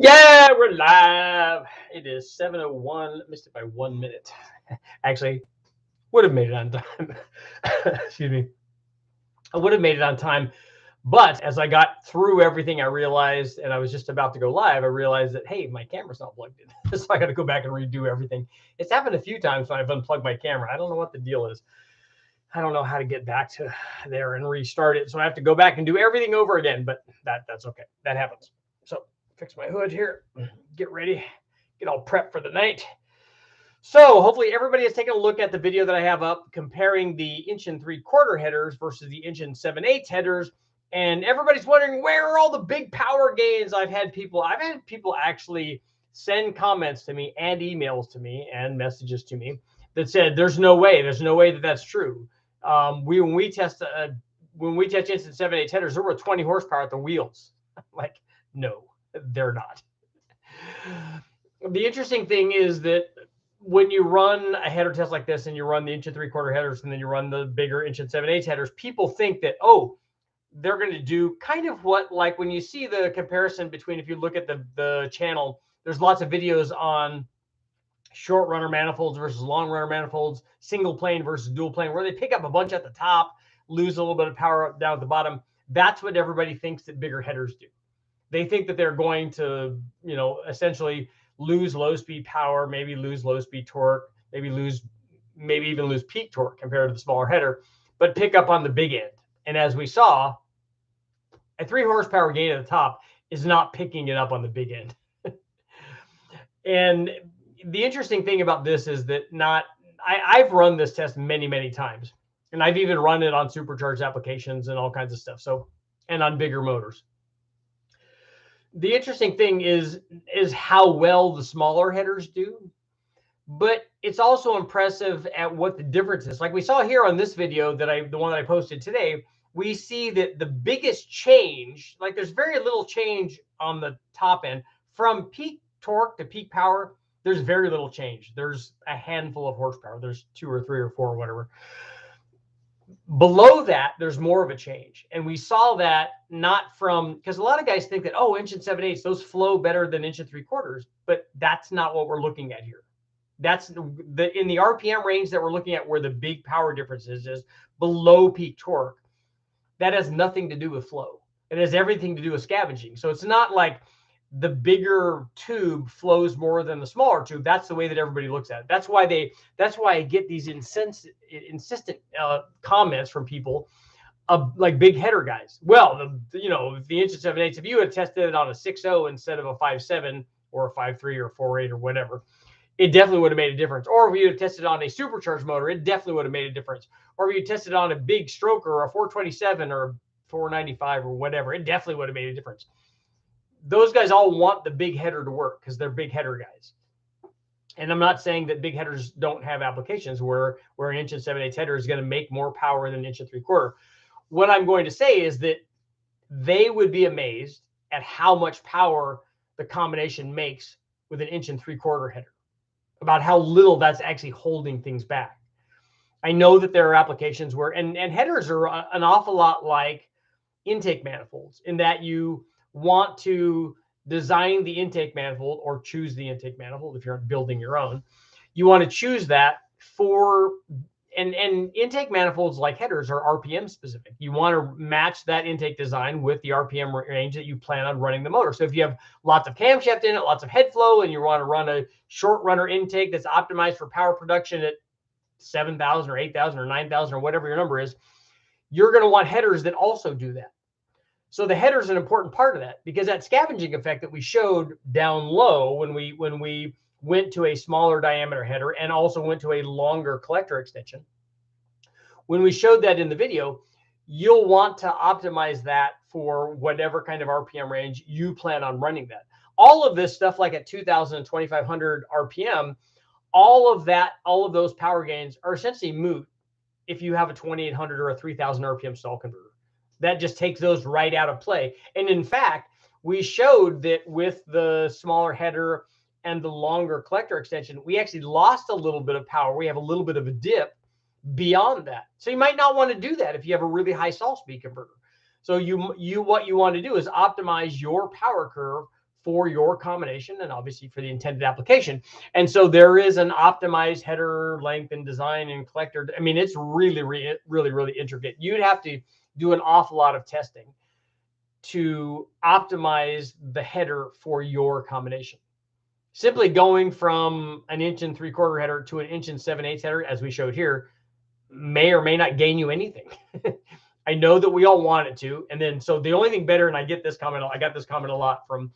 Yeah, we're live. It is 7:01. Missed it by 1 minute. Actually, would have made it on time. Excuse me. I would have made it on time. But as I got through everything, I realized, and I was just about to go live, I realized that, hey, my camera's not plugged in. So I got to go back and redo everything. It's happened a few times when I've unplugged my camera. I don't know what the deal is. I don't know how to get back to there and restart it. So I have to go back and do everything over again, but that's okay. That happens. So fix my hood here, get ready, get all prepped for the night. So hopefully everybody has taken a look at the video that I have up comparing the 1 3/4 headers versus the 7/8 headers. And everybody's wondering, where are all the big power gains? I've had people actually send comments to me and emails to me and messages to me that said, there's no way that that's true. When we test 7/8 headers, there were 20 horsepower at the wheels. Like, no, they're not. The interesting thing is that when you run a header test like this and you run the 1 3/4 headers and then you run the bigger 7/8 headers, people think that, oh, they're going to do kind of what, like when you see the comparison between, if you look at the channel, there's lots of videos on short runner manifolds versus long runner manifolds, single plane versus dual plane, where they pick up a bunch at the top, lose a little bit of power down at the bottom. That's what everybody thinks that bigger headers do. They think that they're going to, essentially lose low speed power, maybe lose low speed torque, maybe even lose peak torque compared to the smaller header, but pick up on the big end. And as we saw, a 3 horsepower gain at the top is not picking it up on the big end. And the interesting thing about this is that I've run this test many, many times, and I've even run it on supercharged applications and all kinds of stuff. So, and on bigger motors. The interesting thing is how well the smaller headers do, but it's also impressive at what the difference is. Like we saw here on this video the one that I posted today, we see that the biggest change, like there's very little change on the top end from peak torque to peak power. There's very little change. There's a handful of horsepower. There's 2 or 3 or 4 or whatever. Below that, there's more of a change. And we saw that not from, because a lot of guys think that, oh, 1 7/8, those flow better than 1 3/4, but that's not what we're looking at here. That's in the RPM range that we're looking at, where the big power difference is below peak torque. That has nothing to do with flow. It has everything to do with scavenging. So it's not like the bigger tube flows more than the smaller tube. That's the way that everybody looks at it. That's why I get these insistent comments from people, like big header guys. Well, the 1 7/8, if you had tested it on a 6.0 instead of a 5.7 or a 5.3 or 4.8 or whatever, it definitely would have made a difference. Or if you had tested on a supercharged motor, it definitely would have made a difference. Or if you tested on a big stroker or a 427 or 495 or whatever, it definitely would have made a difference. Those guys all want the big header to work because they're big header guys. And I'm not saying that big headers don't have applications where an 1 7/8 header is going to make more power than 1 3/4. What I'm going to say is that they would be amazed at how much power the combination makes with an 1 3/4 header, about how little that's actually holding things back. I know that there are applications where, and headers are an awful lot like intake manifolds, in that you want to design the intake manifold or choose the intake manifold if you're building your own. You want to choose that for, and intake manifolds like headers are RPM specific. You want to match that intake design with the RPM range that you plan on running the motor. So if you have lots of camshaft in it, lots of head flow, and you want to run a short runner intake that's optimized for power production at 7,000 or 8,000 or 9,000 or whatever your number is, you're going to want headers that also do that. So the header is an important part of that, because that scavenging effect that we showed down low when we went to a smaller diameter header and also went to a longer collector extension, when we showed that in the video, you'll want to optimize that for whatever kind of RPM range you plan on running that. All of this stuff, like at 2,000 and 2,500 RPM, all of those power gains are essentially moot if you have a 2,800 or a 3,000 RPM stall converter. That just takes those right out of play. And in fact, we showed that with the smaller header and the longer collector extension, we actually lost a little bit of power. We have a little bit of a dip beyond that. So you might not want to do that if you have a really high stall speed converter. So what you want to do is optimize your power curve for your combination and obviously for the intended application. And so there is an optimized header length and design and collector. I mean, it's really intricate. You'd have to do an awful lot of testing to optimize the header for your combination. Simply going from an 1 3/4 header to an 1 7/8 header, as we showed here, may or may not gain you anything. I know that we all want it to. And then, so the only thing better, and I get this comment, I got this comment a lot from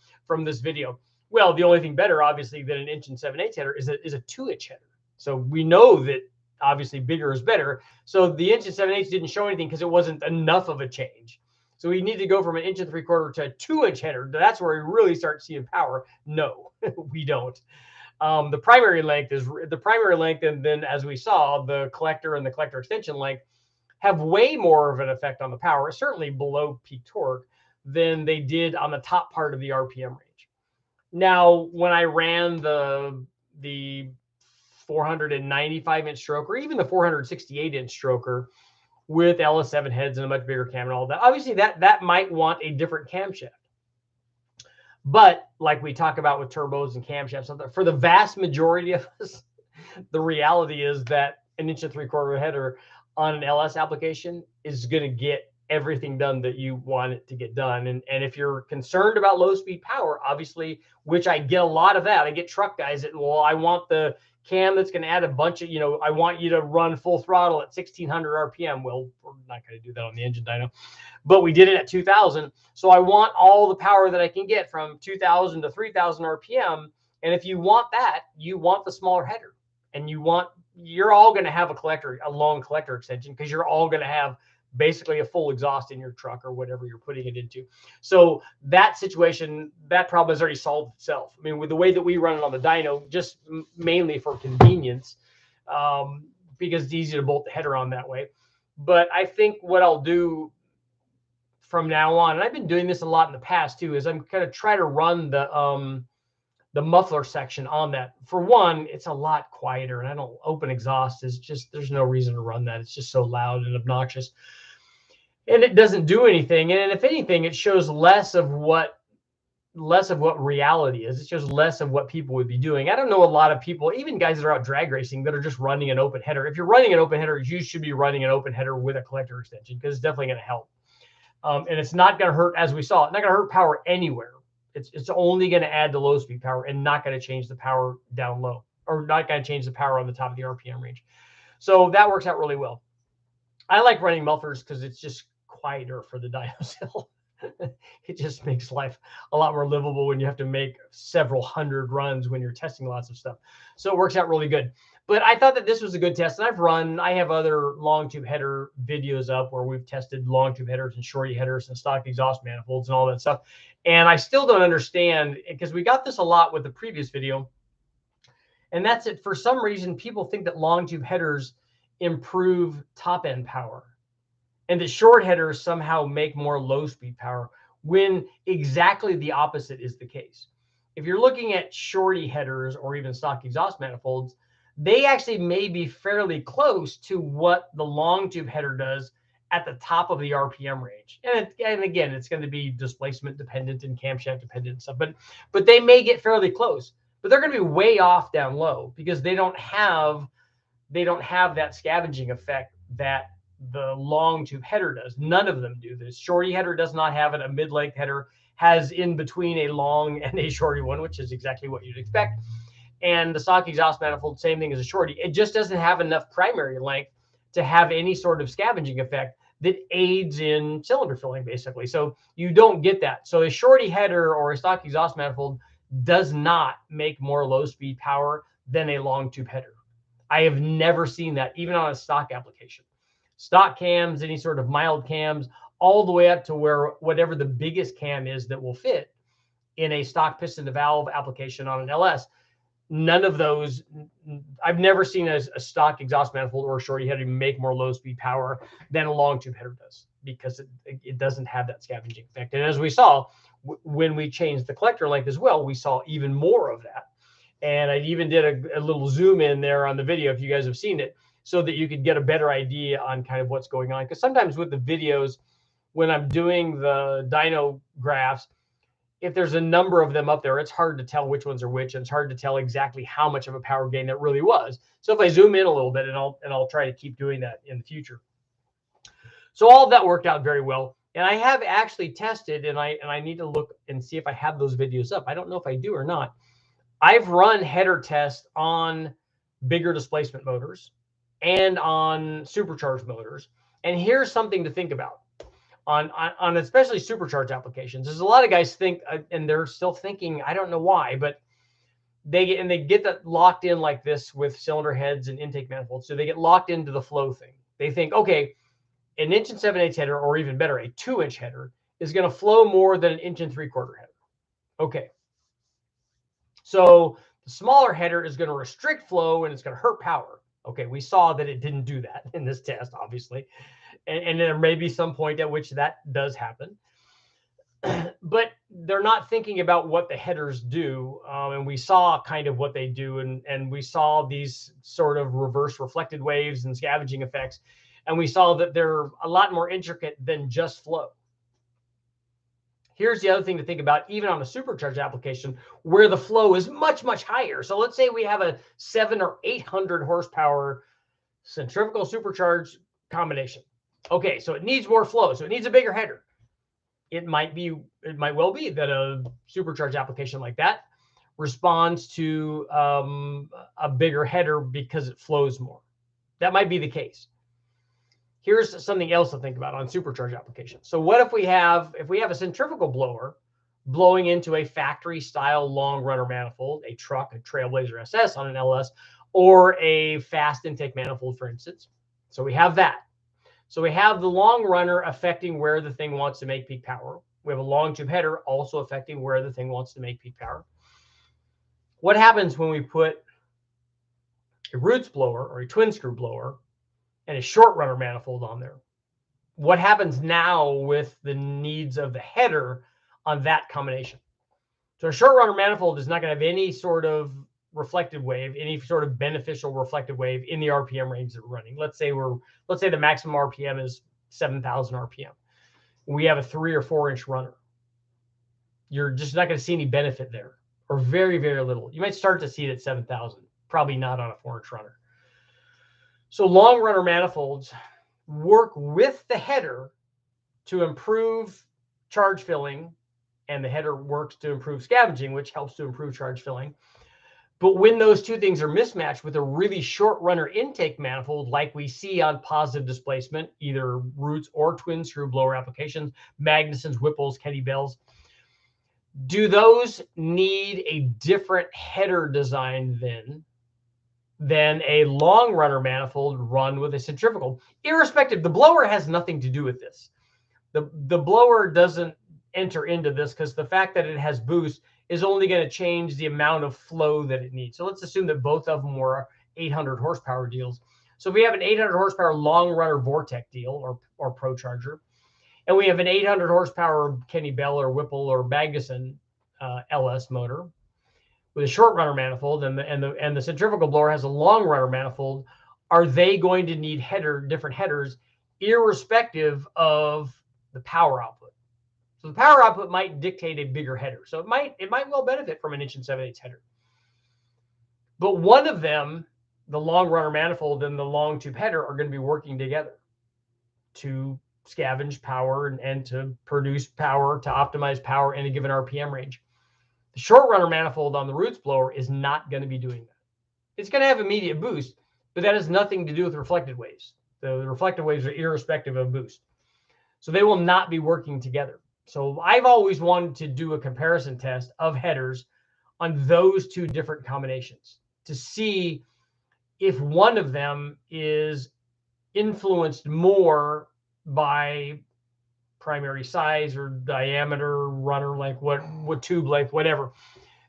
this video. Well, the only thing better, obviously, than an 1 7/8 header is a 2-inch header. So we know that obviously bigger is better. So the 1 7/8 didn't show anything because it wasn't enough of a change. So we need to go from an 1 3/4 to a 2-inch header. That's where we really start seeing power. No, we don't. The primary length, and then as we saw, the collector and the collector extension length have way more of an effect on the power, certainly below peak torque, than they did on the top part of the RPM range. Now, when I ran the 495-inch stroker, even the 468-inch stroker with LS7 heads and a much bigger cam and all that, obviously that might want a different camshaft. But like we talk about with turbos and camshafts, for the vast majority of us, the reality is that an 1 3/4 header on an LS application is going to get everything done that you want it to get done. And if you're concerned about low speed power, obviously, which I get a lot of that, I get truck guys that, well, I want the cam that's going to add a bunch of, I want you to run full throttle at 1600 RPM. Well, we're not going to do that on the engine dyno, but we did it at 2000. So I want all the power that I can get from 2000 to 3000 RPM. And if you want that, you want the smaller header, and you're all going to have a long collector extension, because you're all going to have basically a full exhaust in your truck or whatever you're putting it into. So that situation, that problem has already solved itself. I mean, with the way that we run it on the dyno, just mainly for convenience, because it's easy to bolt the header on that way. But I think what I'll do from now on, and I've been doing this a lot in the past too, is I'm going to try to run the muffler section on that. For one, it's a lot quieter, and I don't open exhaust is just, there's no reason to run that. It's just so loud and obnoxious, and it doesn't do anything. And if anything, it shows less of what reality is. It shows less of what people would be doing. I don't know a lot of people, even guys that are out drag racing, that are just running an open header. If you're running an open header, you should be running an open header with a collector extension, because it's definitely going to help. And it's not going to hurt, as we saw, it's not going to hurt power anywhere. It's only going to add to low speed power and not going to change the power down low, or not going to change the power on the top of the RPM range. So that works out really well. I like running mufflers because it's just quieter for the dyno cell. It just makes life a lot more livable when you have to make several hundred runs when you're testing lots of stuff. So it works out really good. But I thought that this was a good test, and I have other long tube header videos up where we've tested long tube headers and shorty headers and stock exhaust manifolds and all that stuff. And I still don't understand, because we got this a lot with the previous video, and that's it. For some reason, people think that long tube headers improve top end power, and that short headers somehow make more low speed power, when exactly the opposite is the case. If you're looking at shorty headers or even stock exhaust manifolds, they actually may be fairly close to what the long tube header does at the top of the RPM range. And again, it's going to be displacement dependent and camshaft dependent and stuff, but they may get fairly close, but they're going to be way off down low, because they don't have that scavenging effect that the long tube header does. None of them do. The shorty header does not have it. A mid-length header has in between a long and a shorty one, which is exactly what you'd expect. And the stock exhaust manifold, same thing as a shorty. It just doesn't have enough primary length to have any sort of scavenging effect that aids in cylinder filling, basically. So you don't get that. So a shorty header or a stock exhaust manifold does not make more low speed power than a long tube header. I have never seen that, even on a stock application. Stock cams, any sort of mild cams, all the way up to whatever the biggest cam is that will fit in a stock piston to valve application on an LS. None of those, I've never seen a stock exhaust manifold or a shorty header make more low speed power than a long tube header does, because it doesn't have that scavenging effect. And as we saw, when we changed the collector length as well, we saw even more of that. And I even did a little zoom in there on the video, if you guys have seen it, so that you could get a better idea on kind of what's going on. Because sometimes with the videos, when I'm doing the dyno graphs, if there's a number of them up there, it's hard to tell which ones are which, and it's hard to tell exactly how much of a power gain that really was. So if I zoom in a little bit, and I'll try to keep doing that in the future. So all of that worked out very well. And I have actually tested, and I need to look and see if I have those videos up. I don't know if I do or not. I've run header tests on bigger displacement motors and on supercharged motors. And here's something to think about on especially supercharged applications. There's a lot of guys think, and they're still thinking, I don't know why, but they get that locked in like this with cylinder heads and intake manifolds. So they get locked into the flow thing. They think, okay, an 1 7/8" header, or even better, a 2-inch header, is going to flow more than an 1 3/4" header. Okay. So the smaller header is going to restrict flow and it's going to hurt power. Okay, we saw that it didn't do that in this test, obviously. And there may be some point at which that does happen. But they're not thinking about what the headers do. And we saw kind of what they do. And we saw these sort of reverse reflected waves and scavenging effects. And we saw that they're a lot more intricate than just flow. Here's the other thing to think about, even on a supercharged application where the flow is much, much higher. So let's say we have a 700 or 800 horsepower centrifugal supercharged combination. Okay, so it needs more flow. So it needs a bigger header. It might well be that a supercharged application like that responds to a bigger header because it flows more. That might be the case. Here's something else to think about on supercharged applications. So what if we have a centrifugal blower blowing into a factory style long runner manifold, a truck, a Trailblazer SS on an LS, or a fast intake manifold, for instance. So we have that. So we have the long runner affecting where the thing wants to make peak power. We have a long tube header also affecting where the thing wants to make peak power. What happens when we put a roots blower or a twin screw blower and a short runner manifold on there? What happens now with the needs of the header on that combination? So a short runner manifold is not going to have any sort of reflective wave, any sort of beneficial reflective wave in the RPM range that we're running. Let's say the maximum RPM is 7,000 RPM. We have a 3 or 4 inch runner. You're just not going to see any benefit there, or very, very little. You might start to see it at 7,000, probably not on a 4 inch runner. So long runner manifolds work with the header to improve charge filling, and the header works to improve scavenging, which helps to improve charge filling. But when those two things are mismatched with a really short runner intake manifold, like we see on positive displacement, either roots or twin screw blower applications, Magnusons, Whipples, Kenny Bells, do those need a different header design than a long runner manifold run with a centrifugal? Irrespective, the blower has nothing to do with this. The blower doesn't enter into this because the fact that it has boost is only going to change the amount of flow that it needs. So let's assume that both of them were 800 horsepower deals. So if we have an 800 horsepower long runner Vortec deal or Pro Charger, and we have an 800 horsepower Kenny Bell or Whipple or Magnuson LS motor with a short runner manifold, and the centrifugal blower has a long runner manifold, are they going to need different headers irrespective of the power output? So the power output might dictate a bigger header. So it might well benefit from an 1 7/8" header. But one of them, the long runner manifold and the long tube header, are going to be working together to scavenge power and to produce power, to optimize power in a given RPM range. The short runner manifold on the roots blower is not going to be doing that. It's going to have immediate boost, but that has nothing to do with reflected waves. The reflected waves are irrespective of boost. So they will not be working together. So I've always wanted to do a comparison test of headers on those two different combinations to see if one of them is influenced more by primary size or diameter, runner length, what tube length, whatever,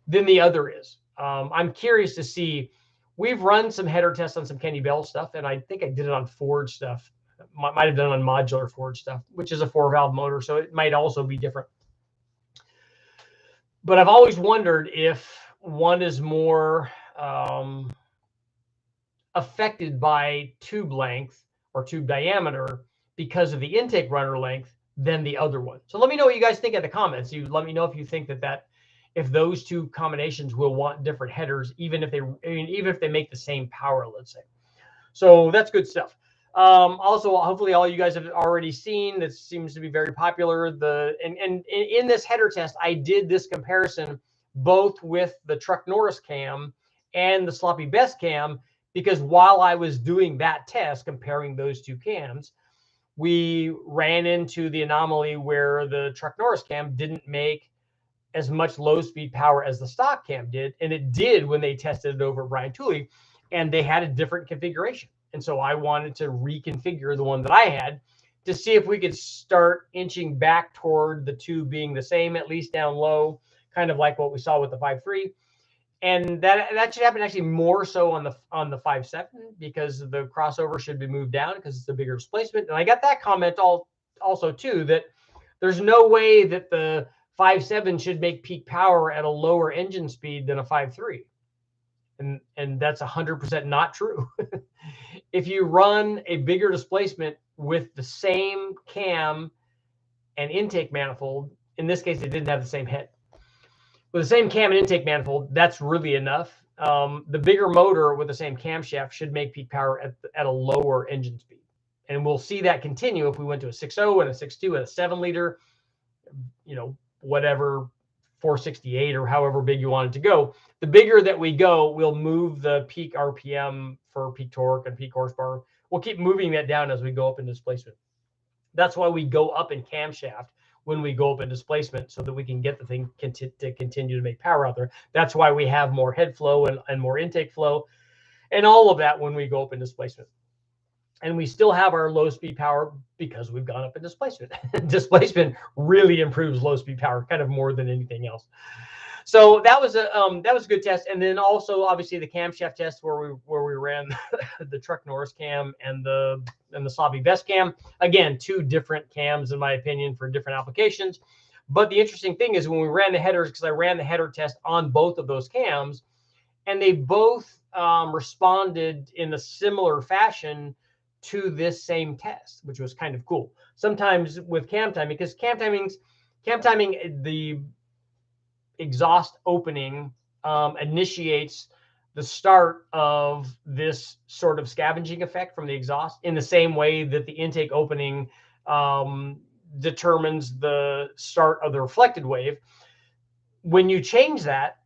than the other is. I'm curious to see. We've run some header tests on some Kenny Bell stuff, and I think I did it on Ford stuff. Might have done on modular Ford stuff, which is a 4-valve motor, so it might also be different. But I've always wondered if one is more affected by tube length or tube diameter because of the intake runner length than the other one. So let me know what you guys think in the comments. You let me know if you think that if those two combinations will want different headers, even if they make the same power, let's say. So that's good stuff. Also, hopefully all you guys have already seen, this seems to be very popular. And in this header test, I did this comparison both with the Truck Norris cam and the Sloppy Best cam, because while I was doing that test, comparing those two cams, we ran into the anomaly where the Truck Norris cam didn't make as much low speed power as the stock cam did. And it did when they tested it over Brian Tooley, and they had a different configuration. And so I wanted to reconfigure the one that I had to see if we could start inching back toward the two being the same, at least down low, kind of like what we saw with the 5.3. And that should happen actually more so on the 5.7, because the crossover should be moved down because it's a bigger displacement. And I got that comment also too, that there's no way that the 5.7 should make peak power at a lower engine speed than a 5.3. And that's 100% not true. If you run a bigger displacement with the same cam and intake manifold, in this case, it didn't have the same head. With the same cam and intake manifold, that's really enough. The bigger motor with the same camshaft should make peak power at a lower engine speed. And we'll see that continue if we went to a 6.0 and a 6.2 and a 7-liter, whatever, 468 or however big you want it to go. The bigger that we go, we'll move the peak RPM for peak torque and peak horsepower. We'll keep moving that down as we go up in displacement. That's why we go up in camshaft when we go up in displacement, so that we can get the thing to continue to make power out there. That's why we have more head flow and more intake flow and all of that when we go up in displacement. And we still have our low speed power because we've gone up in displacement. Displacement really improves low speed power kind of more than anything else. So that was a good test. And then also obviously the camshaft test where we ran the Truck Norris cam and the Sloppy Best cam. Again, two different cams in my opinion for different applications. But the interesting thing is when we ran the headers, because I ran the header test on both of those cams, and they both responded in a similar fashion to this same test, which was kind of cool. Sometimes with cam timing, because cam timing, the exhaust opening initiates the start of this sort of scavenging effect from the exhaust in the same way that the intake opening determines the start of the reflected wave. When you change that,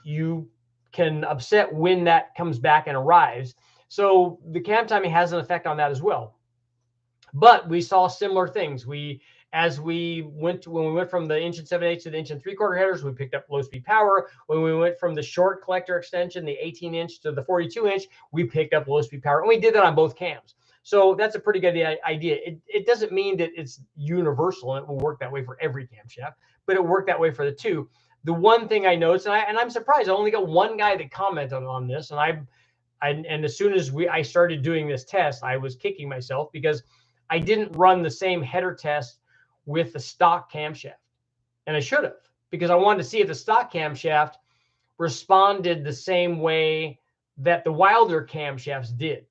you can upset when that comes back and arrives. So the cam timing has an effect on that as well. But we saw similar things. When we went from the 1.7/8 to the 1.75 headers, we picked up low speed power. When we went from the short collector extension, the 18-inch to the 42-inch, we picked up low speed power. And we did that on both cams. So that's a pretty good idea. It doesn't mean that it's universal and it will work that way for every camshaft, but it worked that way for the two. The one thing I noticed, and I'm surprised, I only got one guy that commented on this, and as soon as I started doing this test, I was kicking myself because I didn't run the same header test with the stock camshaft. And I should have, because I wanted to see if the stock camshaft responded the same way that the Wilder camshafts did.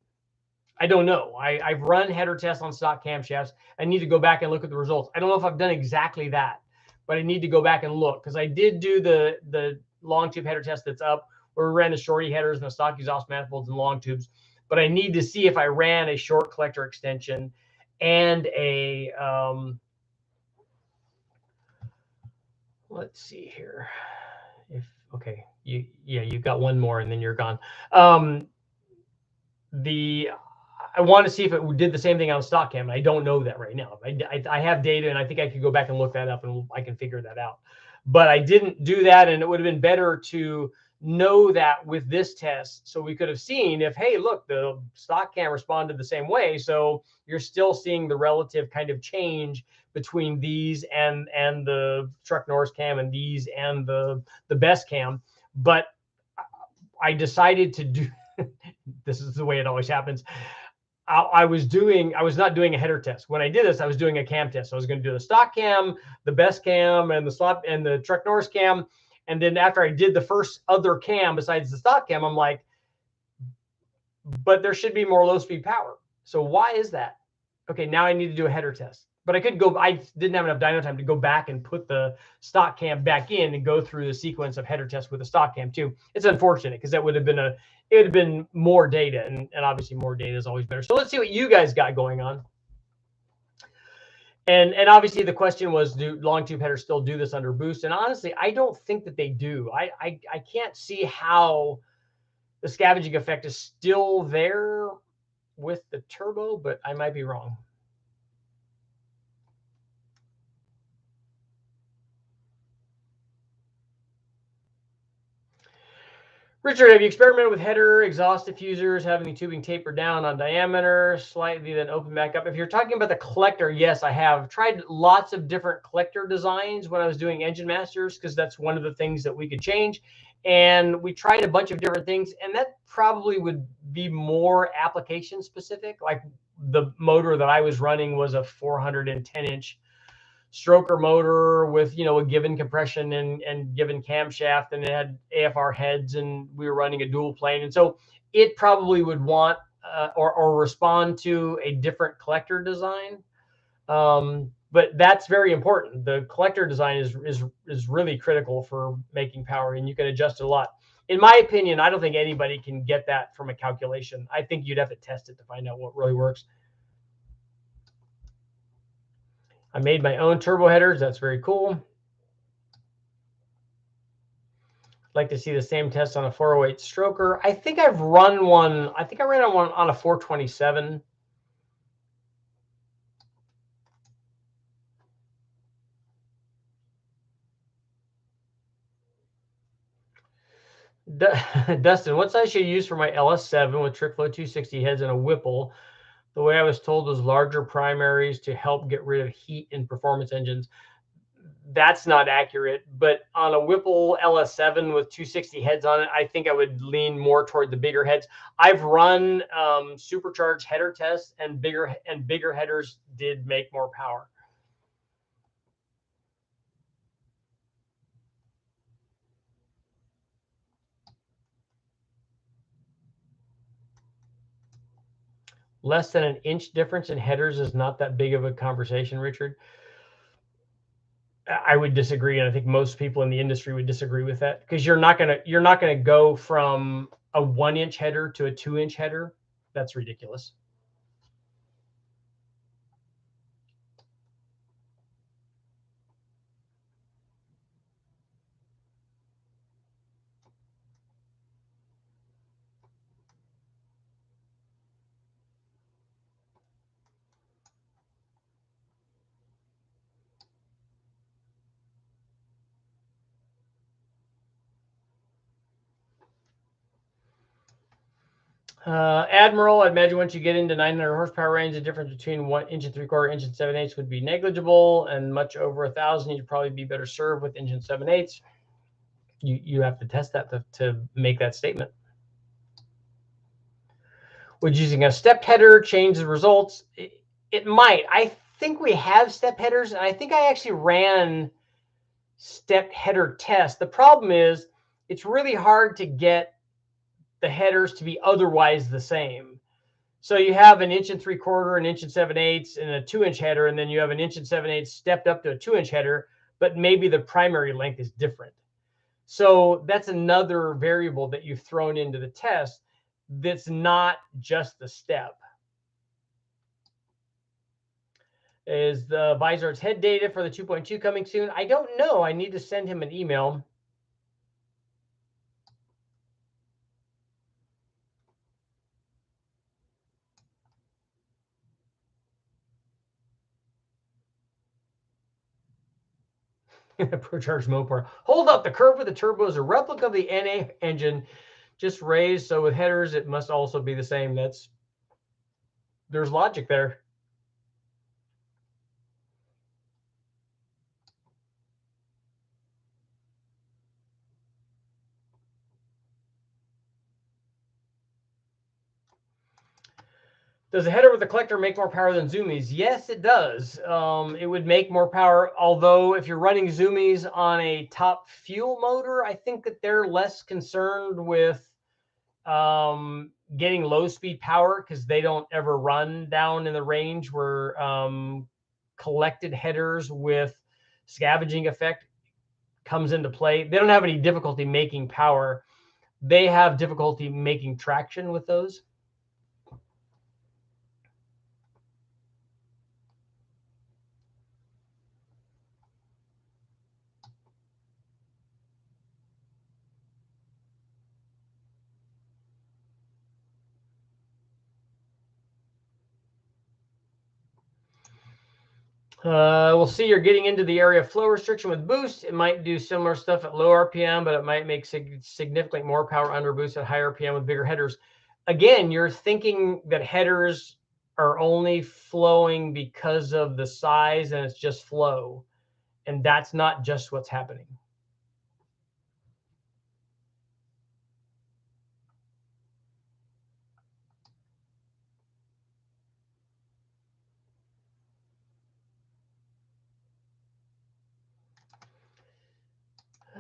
I don't know. I've run header tests on stock camshafts. I need to go back and look at the results. I don't know if I've done exactly that, but I need to go back and look, because I did do the long tube header test that's up, where we ran the shorty headers and the stock exhaust manifolds and long tubes. But I need to see if I ran a short collector extension and a let's see here. Okay, you got one more and then you're gone. I want to see if it did the same thing on stock cam. I don't know that right now. I have data, and I think I could go back and look that up, and I can figure that out. But I didn't do that, and it would have been better to know that with this test, so we could have seen if, hey, look, the stock cam responded the same way, so you're still seeing the relative kind of change between these and the Truck Norris cam and these and the Best cam. But I decided to do this is the way it always happens. I was not doing a header test. When I did this, I was doing a cam test. So I was going to do the stock cam, the Best cam, and the Truck Norris cam. And then after I did the first other cam besides the stock cam, I'm like, but there should be more low speed power. So why is that? Okay, now I need to do a header test. But I could go, I didn't have enough dyno time to go back and put the stock cam back in and go through the sequence of header tests with the stock cam too. It's unfortunate because that would have been it would have been more data, and obviously more data is always better. So let's see what you guys got going on. And obviously the question was, do long tube headers still do this under boost? And honestly, I don't think that they do. I can't see how the scavenging effect is still there with the turbo, but I might be wrong. Richard, have you experimented with header exhaust diffusers, having the tubing taper down on diameter slightly, then open back up? If you're talking about the collector, yes, I have tried lots of different collector designs when I was doing Engine Masters, because that's one of the things that we could change. And we tried a bunch of different things, and that probably would be more application specific. Like the motor that I was running was a 410-inch stroker motor with, you know, a given compression and given camshaft, and it had AFR heads, and we were running a dual plane. And so it probably would want or respond to a different collector design. But that's very important. The collector design is really critical for making power, and you can adjust it a lot. In my opinion, I don't think anybody can get that from a calculation. I think you'd have to test it to find out what really works. I made my own turbo headers. That's very cool. I'd like to see the same test on a 408 stroker. I think I've run one. I think I ran one on a 427. Dustin, what size should I use for my LS7 with trick flow 260 heads and a Whipple? The way I was told was larger primaries to help get rid of heat in performance engines. That's not accurate, but on a Whipple LS7 with 260 heads on it, I think I would lean more toward the bigger heads. I've run supercharged header tests, and bigger headers did make more power. Less than an inch difference in headers is not that big of a conversation, Richard. I would disagree, and I think most people in the industry would disagree with that, because you're not gonna go from a 1-inch header to a 2-inch header. That's ridiculous. Admiral, I imagine once you get into 900 horsepower range, the difference between 1 inch and 3/4 inch and 7/8 would be negligible, and much over 1,000, you'd probably be better served with inch and 7/8. You have to test that to make that statement. Would using a stepped header change the results? It might. I think we have step headers, and I think I actually ran stepped header tests. The problem is it's really hard to get the headers to be otherwise the same. So you have an inch and 3/4, an inch and 7/8, and a 2-inch header, and then you have an inch and 7/8 stepped up to a 2-inch header, but maybe the primary length is different. So that's another variable that you've thrown into the test that's not just the step. Is the Vizard's head data for the 2.2 coming soon? I don't know. I need to send him an email. Procharged Mopar. Hold up. The curve with the turbo is a replica of the NA engine, just raised. So with headers, it must also be the same. There's logic there. Does a header with a collector make more power than Zoomies? Yes, it does. It would make more power, although if you're running Zoomies on a top fuel motor, I think that they're less concerned with getting low speed power, because they don't ever run down in the range where collected headers with scavenging effect comes into play. They don't have any difficulty making power. They have difficulty making traction with those. We'll see you're getting into the area of flow restriction with boost. It might do similar stuff at low RPM, but it might make significantly more power under boost at high RPM with bigger headers. Again, you're thinking that headers are only flowing because of the size and it's just flow. And that's not just what's happening.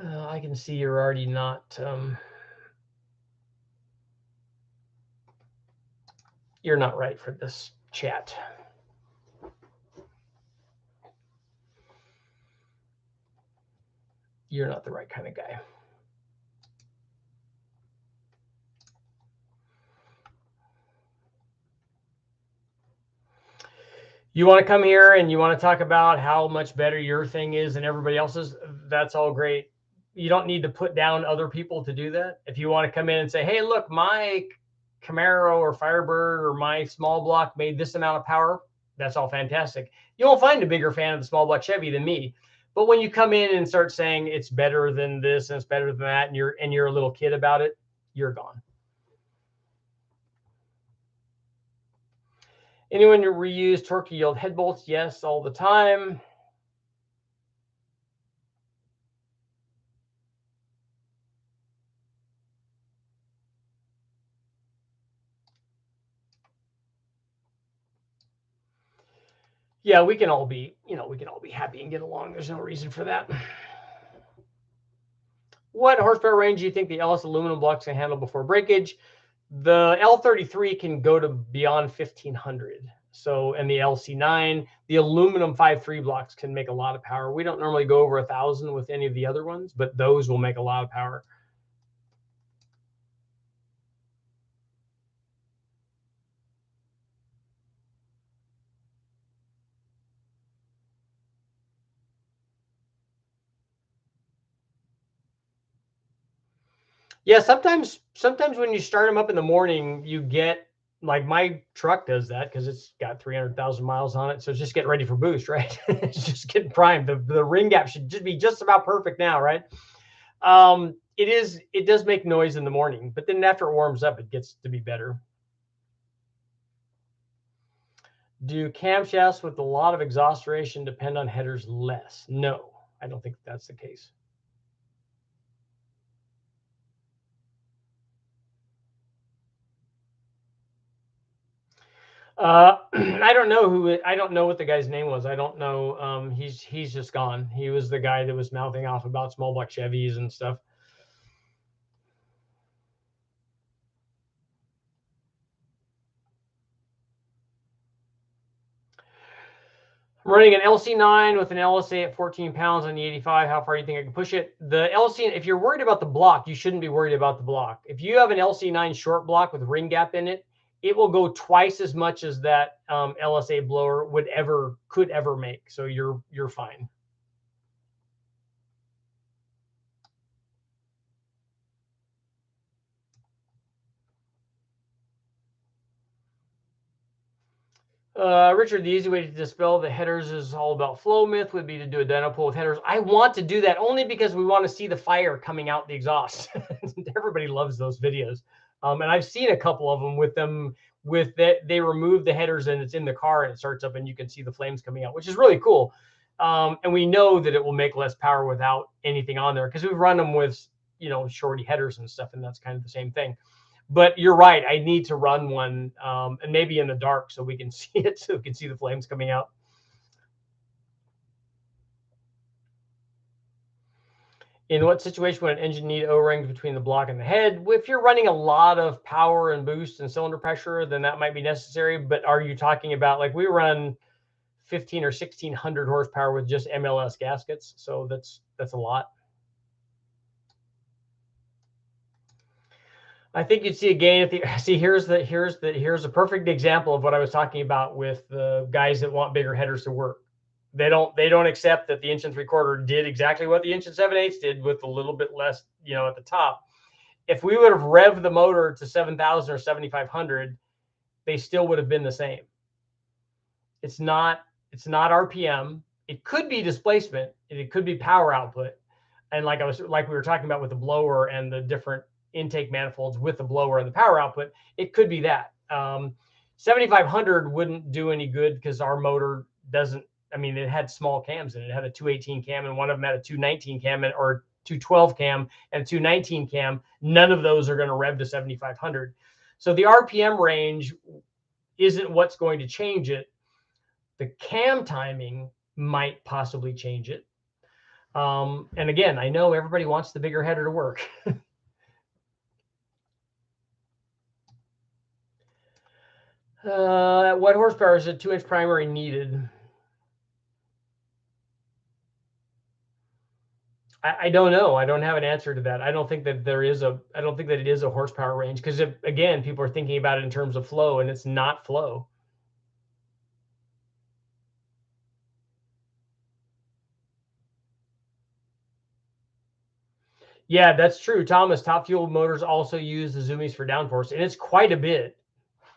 I can see you're already not, you're not right for this chat. You're not the right kind of guy. You want to come here and you want to talk about how much better your thing is than everybody else's, that's all great. You don't need to put down other people to do that. If you want to come in and say, hey, look, my Camaro or Firebird or my small block made this amount of power, that's all fantastic. You won't find a bigger fan of the small block Chevy than me. But when you come in and start saying it's better than this and it's better than that, and you're a little kid about it, you're gone. Anyone who reuse torque yield head bolts? Yes, all the time. Yeah, we can all be, we can all be happy and get along. There's no reason for that. What horsepower range do you think the LS aluminum blocks can handle before breakage? The L33 can go to beyond 1500. So, and the LC9, the aluminum 5.3 blocks can make a lot of power. We don't normally go over 1,000 with any of the other ones, but those will make a lot of power. Yeah, sometimes when you start them up in the morning, you get, like my truck does that because it's got 300,000 miles on it. So it's just getting ready for boost, right? It's just getting primed. The ring gap should just be just about perfect now, right? It does make noise in the morning, but then after it warms up, it gets to be better. Do camshafts with a lot of exhaust ration depend on headers less? No, I don't think that's the case. I don't know I don't know what the guy's name was. I don't know. He's just gone. He was the guy that was mouthing off about small block Chevys and stuff. I'm running an LC9 with an LSA at 14 pounds on the 85. How far do you think I can push it? The LC, if you're worried about the block, you shouldn't be worried about the block. If you have an LC9 short block with ring gap in it, it will go twice as much as that LSA blower could ever make. So you're fine. Richard, the easy way to dispel the headers is all about flow myth would be to do a dyno pull with headers. I want to do that only because we want to see the fire coming out the exhaust. Everybody loves those videos. And I've seen a couple of them with that. They remove the headers and it's in the car and it starts up and you can see the flames coming out, which is really cool. And we know that it will make less power without anything on there because we've run them with, shorty headers and stuff. And that's kind of the same thing. But you're right. I need to run one and maybe in the dark so we can see it, so we can see the flames coming out. In what situation would an engine need O-rings between the block and the head? If you're running a lot of power and boost and cylinder pressure, then that might be necessary. But are you talking about, like, we run 15 or 1600 horsepower with just MLS gaskets. So that's a lot. I think you'd see a gain at the see. Here's a perfect example of what I was talking about with the guys that want bigger headers to work. They don't accept that the 1 3/4 did exactly what the 1 7/8 did with a little bit less, at the top. If we would have revved the motor to 7,000 or 7,500, they still would have been the same. It's not RPM. It could be displacement. It could be power output. And like we were talking about with the blower and the different intake manifolds with the blower and the power output, it could be that. 7,500 wouldn't do any good because our motor doesn't. I mean, it had small cams in it. It had a 218 cam and one of them had a 219 cam or 212 cam and a 219 cam. None of those are going to rev to 7,500. So the RPM range isn't what's going to change it. The cam timing might possibly change it. And again, I know everybody wants the bigger header to work. At what horsepower is a 2-inch primary needed? I don't know. I don't have an answer to that. I don't think that it is a horsepower range because again, people are thinking about it in terms of flow, and it's not flow. Yeah, that's true, Thomas. Top fuel motors also use the Zoomies for downforce, and it's quite a bit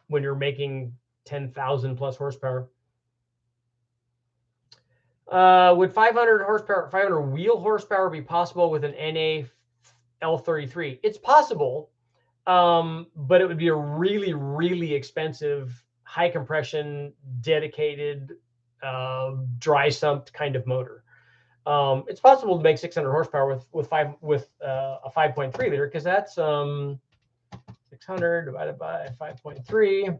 when you're making 10,000 plus horsepower. Would 500 wheel horsepower be possible with an NA L33? It's possible, but it would be a really, really expensive, high compression, dedicated, dry sumped kind of motor. It's possible to make 600 horsepower with a 5.3 liter because that's 600 divided by 5.3.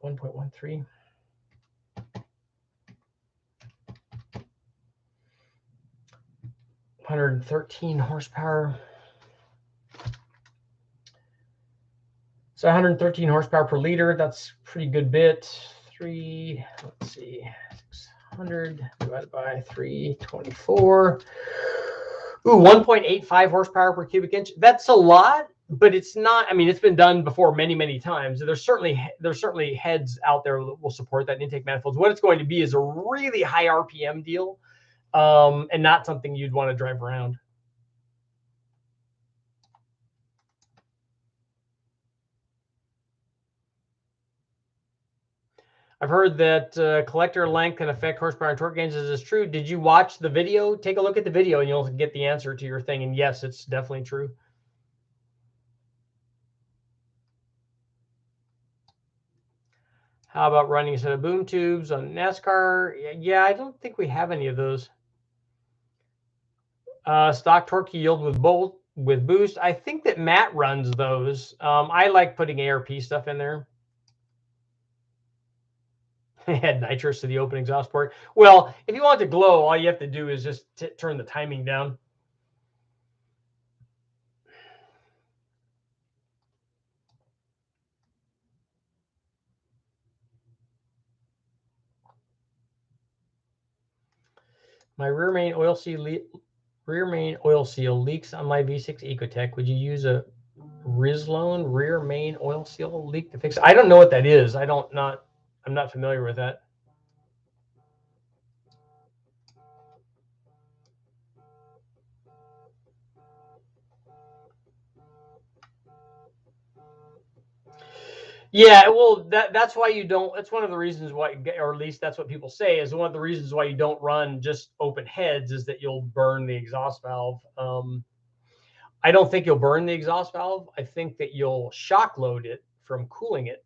1.13. 113 horsepower. So 113 horsepower per liter. That's a pretty good bit. Let's see, 600 divided by 324. Ooh, 1.85 horsepower per cubic inch. That's a lot, but it's not. I mean, it's been done before many, many times. There's certainly heads out there that will support that intake manifolds. What it's going to be is a really high RPM deal, and not something you'd want to drive around. I've heard that collector length can affect horsepower and torque gains. Is this true? Did you watch the video? Take a look at the video and you'll get the answer to your thing. And yes, it's definitely true. How about running a set of boom tubes on NASCAR? Yeah, I don't think we have any of those. Stock torque yield with boost. I think that Matt runs those. I like putting ARP stuff in there. Add nitrous to the open exhaust port. Well, if you want it to glow, all you have to do is just turn the timing down. My rear main oil seal leaks on my V6 Ecotec. Would you use a Rizlone rear main oil seal leak to fix it? I don't know what that is. I'm not familiar with that. Yeah, well, that's why you don't. That's one of the reasons why, or at least that's what people say, is one of the reasons why you don't run just open heads is that you'll burn the exhaust valve. I don't think you'll burn the exhaust valve. I think that you'll shock load it from cooling it.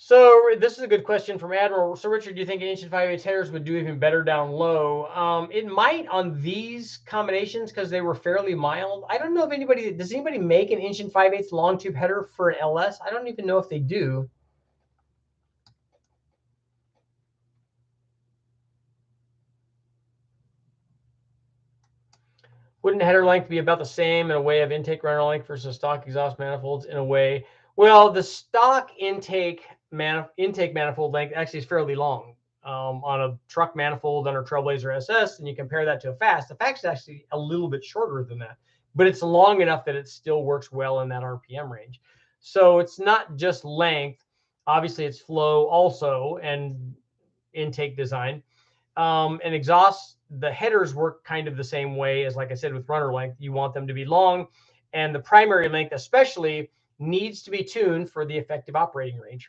So this is a good question from Admiral. So Richard, do you think an 1 5/8 headers would do even better down low? It might on these combinations because they were fairly mild. I don't know if does anybody make an 1 5/8 long tube header for an LS? I don't even know if they do. Wouldn't header length be about the same in a way of intake runner length versus stock exhaust manifolds in a way? Well, the stock intake manifold length actually is fairly long. On a truck manifold under Trailblazer SS, and you compare that to a fast, the fast is actually a little bit shorter than that, but it's long enough that it still works well in that RPM range. So it's not just length. Obviously, it's flow also and intake design. And exhaust, the headers work kind of the same way as, like I said, with runner length. You want them to be long, and the primary length especially needs to be tuned for the effective operating range.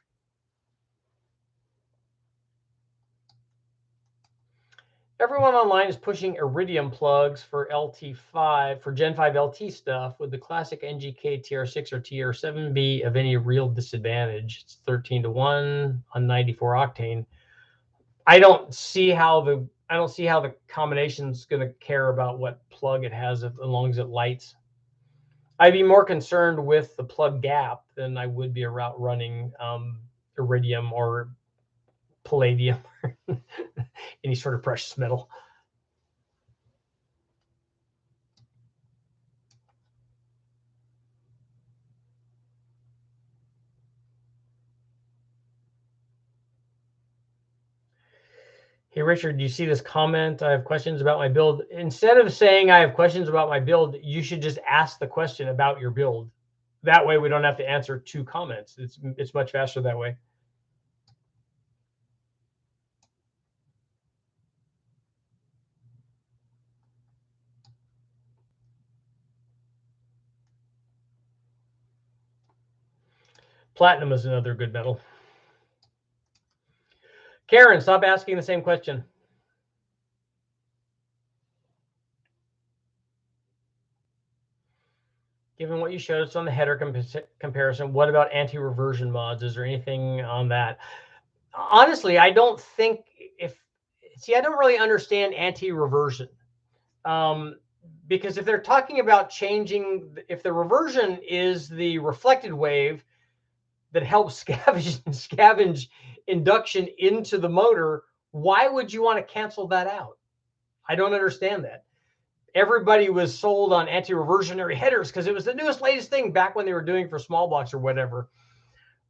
Everyone online is pushing Iridium plugs for LT5, for Gen 5 LT stuff. Would the classic NGK TR6 or TR7 be of any real disadvantage? It's 13-1 on 94 octane. I don't see how the combination's going to care about what plug it has as long as it lights. I'd be more concerned with the plug gap than I would be about running Iridium or Palladium, any sort of precious metal. Hey, Richard, do you see this comment? I have questions about my build. Instead of saying I have questions about my build, you should just ask the question about your build. That way we don't have to answer 2 comments. It's much faster that way. Platinum is another good metal. Karen, stop asking the same question. Given what you showed us on the header comparison, what about anti-reversion mods? Is there anything on that? Honestly, I don't think I don't really understand anti-reversion. Because if they're talking about changing, if the reversion is the reflected wave that helps scavenge induction into the motor, why would you want to cancel that out? I don't understand that. Everybody was sold on anti-reversionary headers because it was the newest, latest thing back when they were doing for small blocks or whatever.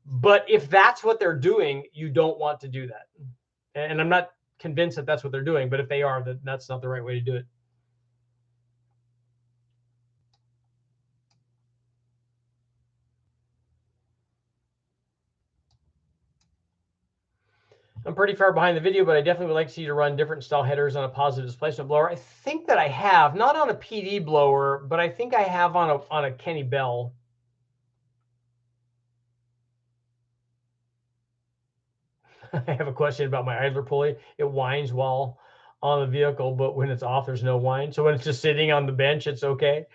But if that's what they're doing, you don't want to do that. And I'm not convinced that that's what they're doing, but if they are, that's not the right way to do it. I'm pretty far behind the video, but I definitely would like to see you to run different style headers on a positive displacement blower. I think that I have, not on a PD blower, but I think I have on a Kenny Bell. I have a question about my idler pulley. It whines while on the vehicle, but when it's off, there's no whine. So when it's just sitting on the bench, it's okay.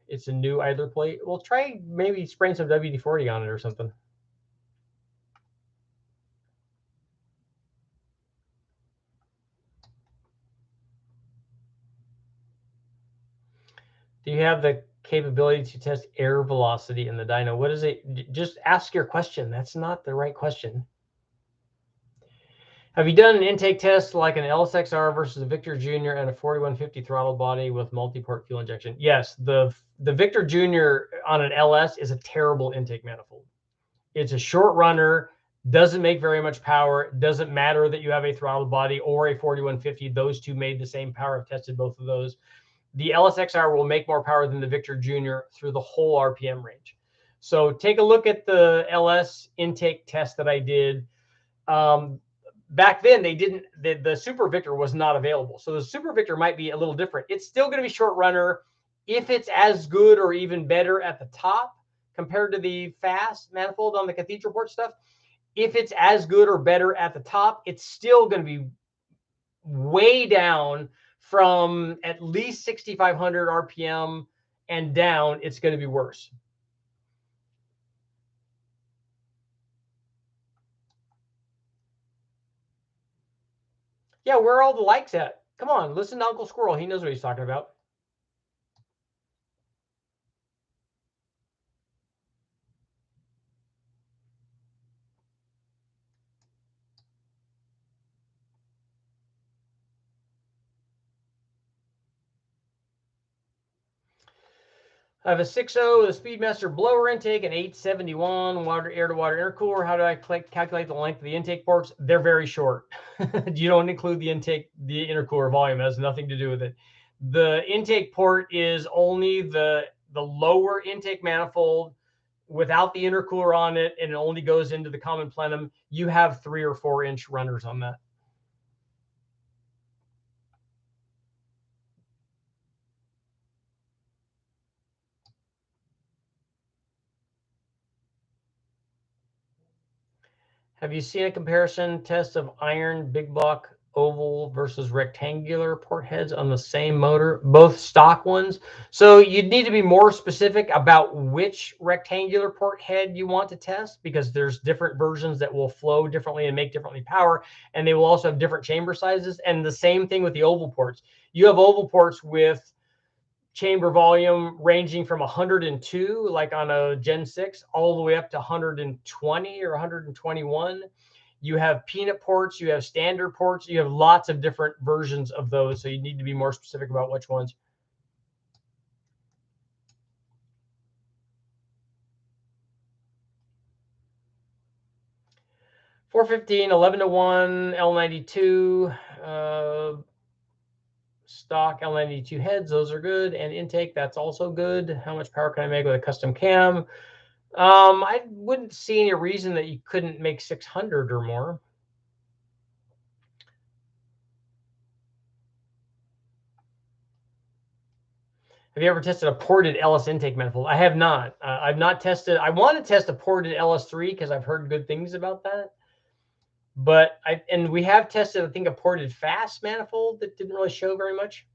It's a new idler pulley. Well, try maybe spraying some WD-40 on it or something. Do you have the capability to test air velocity in the dyno? What is it? Just ask your question. That's not the right question. Have you done an intake test like an LSXR versus a Victor Junior and a 4150 throttle body with multi-port fuel injection? Yes, the Victor Junior on an LS is a terrible intake manifold. It's a short runner, doesn't make very much power. Doesn't matter that you have a throttle body or a 4150. Those two made the same power. I've tested both of those. The LSXR will make more power than the Victor Junior through the whole RPM range. So take a look at the LS intake test that I did. Back then, they didn't. The Super Victor was not available, so the Super Victor might be a little different. It's still going to be short runner. If it's as good or even better at the top compared to the fast manifold on the Cathedral Port stuff, if it's as good or better at the top, it's still going to be way down from at least 6,500 RPM and down. It's going to be worse. Yeah, where are all the likes at? Come on, listen to Uncle Squirrel. He knows what he's talking about. I have a 6.0 with a Speedmaster blower intake, an 871 air-to-water intercooler. How do I calculate the length of the intake ports? They're very short. You don't include the intercooler volume. It has nothing to do with it. The intake port is only the lower intake manifold without the intercooler on it, and it only goes into the common plenum. You have 3 or 4 inch runners on that. Have you seen a comparison test of iron big block oval versus rectangular port heads on the same motor, both stock ones? So you'd need to be more specific about which rectangular port head you want to test, because there's different versions that will flow differently and make differently power, and they will also have different chamber sizes. And the same thing with the oval ports. You have oval ports with chamber volume ranging from 102, like on a Gen 6, all the way up to 120 or 121. You have peanut ports, you have standard ports, you have lots of different versions of those. So you need to be more specific about which ones. .415, 11-to-1, L92, stock L92 heads, those are good. And intake, that's also good. How much power can I make with a custom cam? I wouldn't see any reason that you couldn't make 600 or more. Have you ever tested a ported LS intake manifold? I have not. I've not tested. I want to test a ported LS3 because I've heard good things about that. But we have tested, I think, a ported fast manifold that didn't really show very much.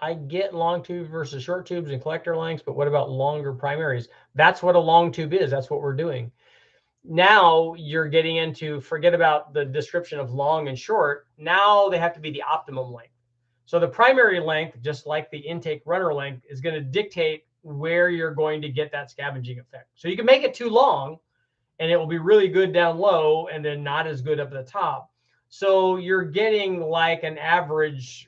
I get long tube versus short tubes and collector lengths, but what about longer primaries? That's what a long tube is. That's what we're doing. Now you're getting into, forget about the description of long and short. Now they have to be the optimum length. So the primary length, just like the intake runner length, is going to dictate where you're going to get that scavenging effect. So you can make it too long and it will be really good down low and then not as good up at the top. So you're getting like an average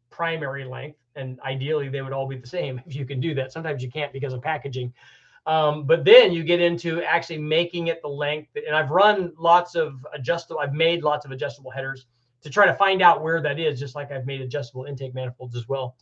primary length, and ideally they would all be the same if you can do that. Sometimes you can't because of packaging. But then you get into actually making it the length. And I've run lots of adjustable, I've made lots of adjustable headers to try to find out where that is, just like I've made adjustable intake manifolds as well.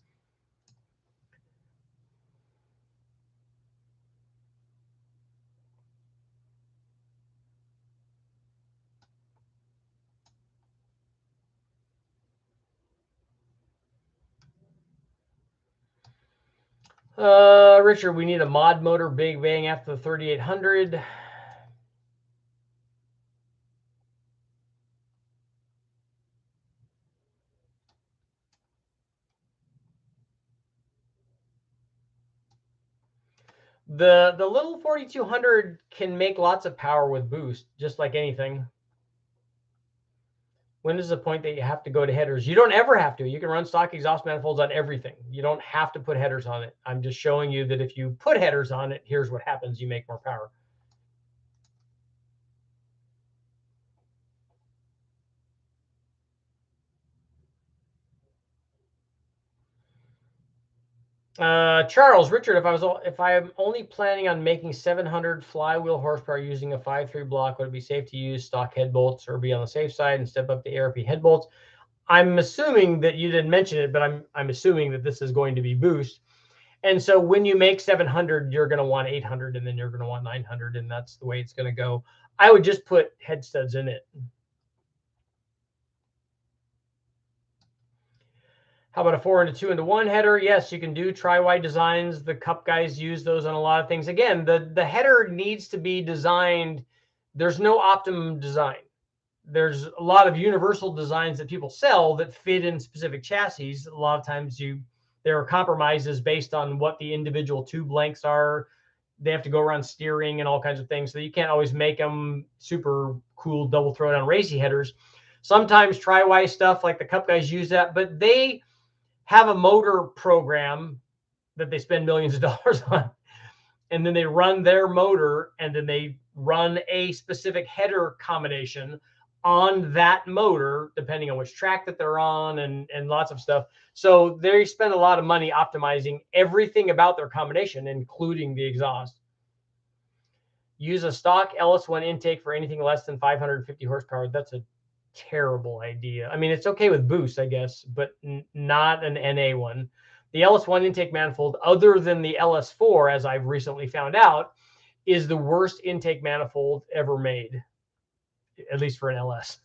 Richard, we need a mod motor big bang after the 3800. The little 4200 can make lots of power with boost, just like anything. When is the point that you have to go to headers? You don't ever have to. You can run stock exhaust manifolds on everything. You don't have to put headers on it. I'm just showing you that if you put headers on it, here's what happens. You make more power. Charles, Richard, if I'm only planning on making 700 flywheel horsepower using a 5.3 block, would it be safe to use stock head bolts or be on the safe side and step up to ARP head bolts? I'm assuming that you didn't mention it, but I'm assuming that this is going to be boost. And so when you make 700, you're going to want 800, and then you're going to want 900, and that's the way it's going to go. I would just put head studs in it. How about a 4-into-2-into-1 header? Yes, you can do tri-wide designs. The Cup guys use those on a lot of things. Again, the header needs to be designed. There's no optimum design. There's a lot of universal designs that people sell that fit in specific chassis. A lot of times there are compromises based on what the individual tube lengths are. They have to go around steering and all kinds of things. So you can't always make them super cool double throwdown racy headers. Sometimes tri-wide stuff like the Cup guys use that, but they have a motor program that they spend millions of dollars on. And then they run their motor, and then they run a specific header combination on that motor, depending on which track that they're on, and lots of stuff. So they spend a lot of money optimizing everything about their combination, including the exhaust. Use a stock LS1 intake for anything less than 550 horsepower. That's a terrible idea. I mean, it's okay with boost, I guess, but not an NA one. The LS1 intake manifold, other than the LS4, as I've recently found out, is the worst intake manifold ever made, at least for an LS.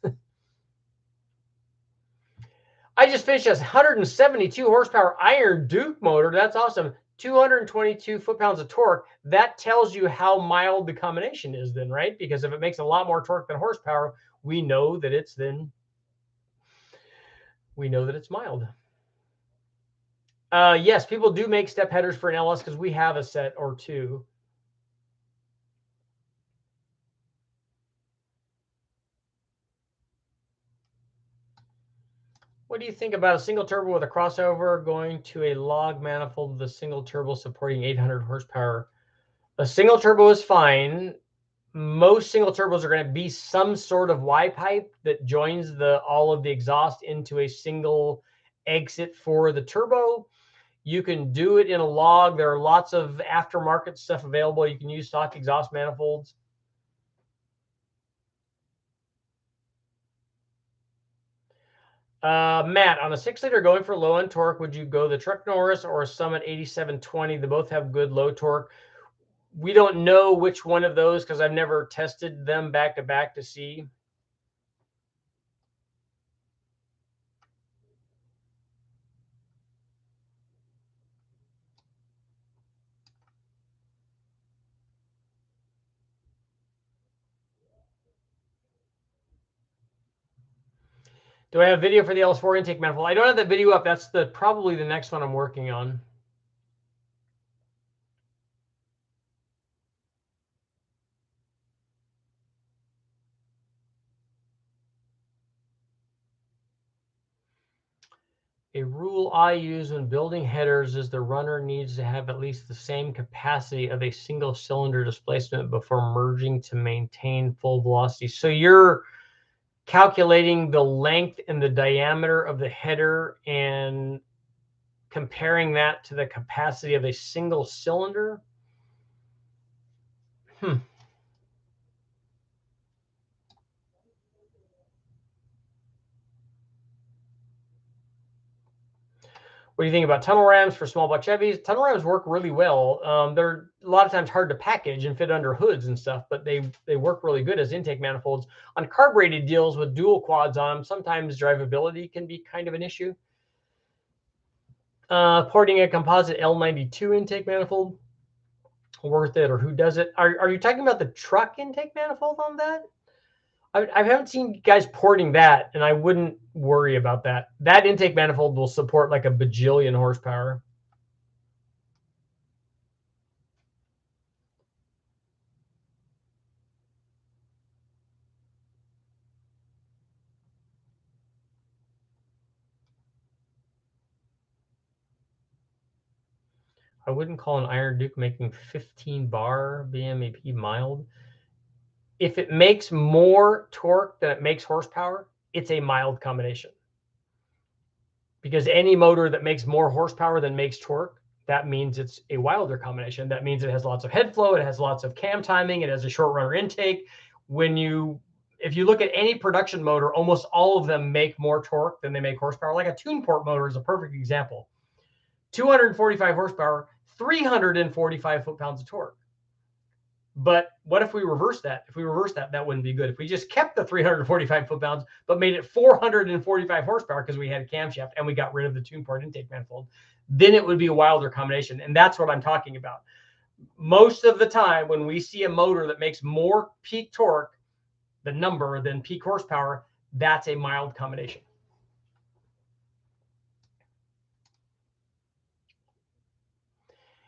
I just finished a 172 horsepower Iron Duke motor. That's awesome. 222 foot-pounds of torque. That tells you how mild the combination is then, right? Because if it makes a lot more torque than horsepower, we know that it's mild. Yes, people do make step headers for an LS because we have a set or two. What do you think about a single turbo with a crossover going to a log manifold with a single turbo supporting 800 horsepower? A single turbo is fine. Most single turbos are going to be some sort of Y pipe that joins all of the exhaust into a single exit for the turbo. You can do it in a log. There are lots of aftermarket stuff available. You can use stock exhaust manifolds. Matt, on a 6-liter going for low end torque, would you go the Truck Norris or a Summit 8720? They both have good low torque. We don't know which one of those because I've never tested them back to back to see. Do I have video for the LS4 intake manifold? I don't have that video up. That's probably the next one I'm working on. A rule I use when building headers is the runner needs to have at least the same capacity of a single cylinder displacement before merging to maintain full velocity. So you're calculating the length and the diameter of the header and comparing that to the capacity of a single cylinder. What do you think about tunnel rams for small block Chevys? Tunnel rams work really well. They're a lot of times hard to package and fit under hoods and stuff, but they work really good as intake manifolds. On carbureted deals with dual quads on them, sometimes drivability can be kind of an issue. Porting a composite L92 intake manifold, worth it, or who does it? Are you talking about the truck intake manifold on that? I haven't seen guys porting that, and I wouldn't worry about that. That intake manifold will support like a bajillion horsepower. I wouldn't call an Iron Duke making 15 bar BMAP mild. If it makes more torque than it makes horsepower, it's a mild combination. Because any motor that makes more horsepower than makes torque, that means it's a wilder combination. That means it has lots of head flow, it has lots of cam timing, it has a short runner intake. If you look at any production motor, almost all of them make more torque than they make horsepower. Like a tune port motor is a perfect example. 245 horsepower, 345 foot-pounds of torque. But what if we reverse that? If we reverse that, that wouldn't be good. If we just kept the 345 foot-pounds, but made it 445 horsepower because we had a camshaft and we got rid of the tune port intake manifold, then it would be a wilder combination. And that's what I'm talking about. Most of the time when we see a motor that makes more peak torque, the number, than peak horsepower, that's a mild combination.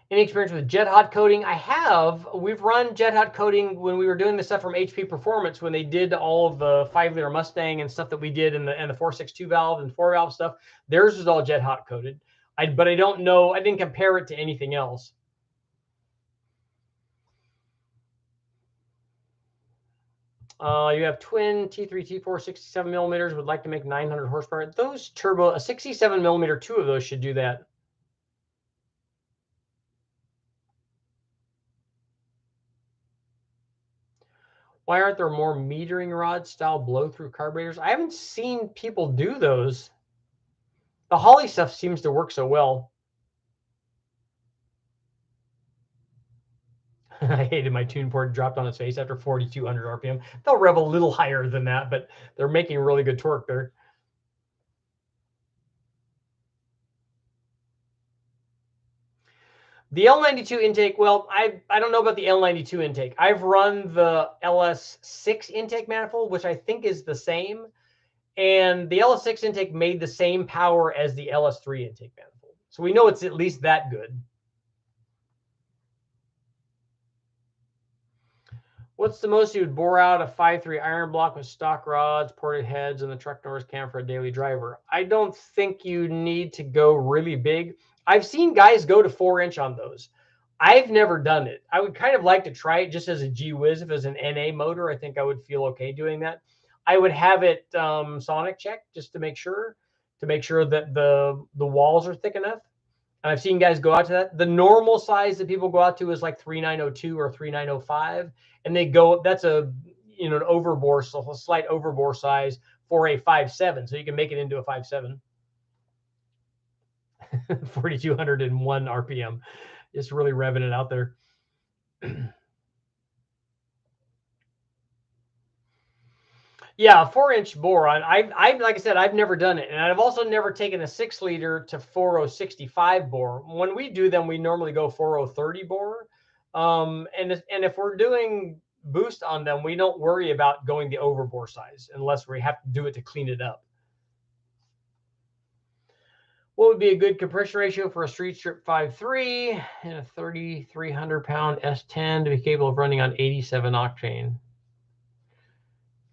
Any experience with jet hot coating? I have. We've run jet hot coating when we were doing the stuff from HP Performance, when they did all of the 5-liter Mustang and stuff that we did, and the 462 valve and 4-valve stuff. Theirs was all jet hot coated. But I don't know. I didn't compare it to anything else. You have twin T3, T4, 67 millimeters, would like to make 900 horsepower. Those turbo, a 67 millimeter, 2 of those should do that. Why aren't there more metering rod style blow through carburetors? I haven't seen people do those. The Holley stuff seems to work so well. I hated my tune port dropped on its face after 4,200 RPM. They'll rev a little higher than that, but they're making really good torque there. The L92 intake, well, I don't know about the L92 intake. I've run the LS6 intake manifold, which I think is the same. And the LS6 intake made the same power as the LS3 intake manifold. So we know it's at least that good. What's the most you would bore out a 5.3 iron block with stock rods, ported heads, and the truck Norris cam for a daily driver? I don't think you need to go really big. I've seen guys go to 4-inch on those. I've never done it. I would kind of like to try it just as a gee whiz. If it was an NA motor, I think I would feel okay doing that. I would have it sonic checked just to make sure that the walls are thick enough. And I've seen guys go out to that. The normal size that people go out to is like 3902 or 3905, and they go. That's a an overbore, so a slight overbore size for a 5.7, so you can make it into a 5.7. 4,201 RPM, just really revving it out there. Yeah, 4-inch bore on. I like I said, I've never done it, and I've also never taken a 6-liter to 4.065 bore. When we do them, we normally go 4.030 bore. And if we're doing boost on them, we don't worry about going the overbore size unless we have to do it to clean it up. What would be a good compression ratio for a street strip 5.3 and a 3,300 pound S10 to be capable of running on 87 octane?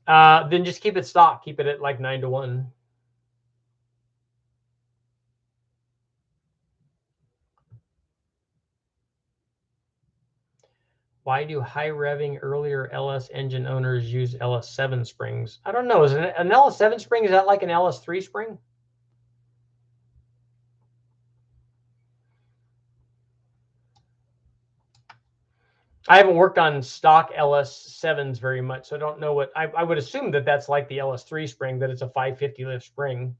Then just keep it stock. Keep it at like 9:1. Why do high revving earlier LS engine owners use LS7 springs? I don't know. Is it an LS7 spring? Is that like an LS3 spring? I haven't worked on stock LS7s very much, so I don't know what I would assume that that's like the LS3 spring, that it's a 550 lift spring,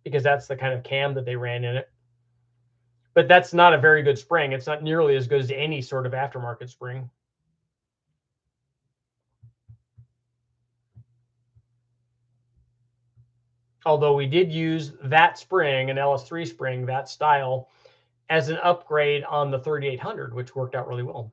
because that's the kind of cam that they ran in it. But that's not a very good spring. It's not nearly as good as any sort of aftermarket spring. Although we did use that spring, an LS3 spring, that style, as an upgrade on the 3800, which worked out really well.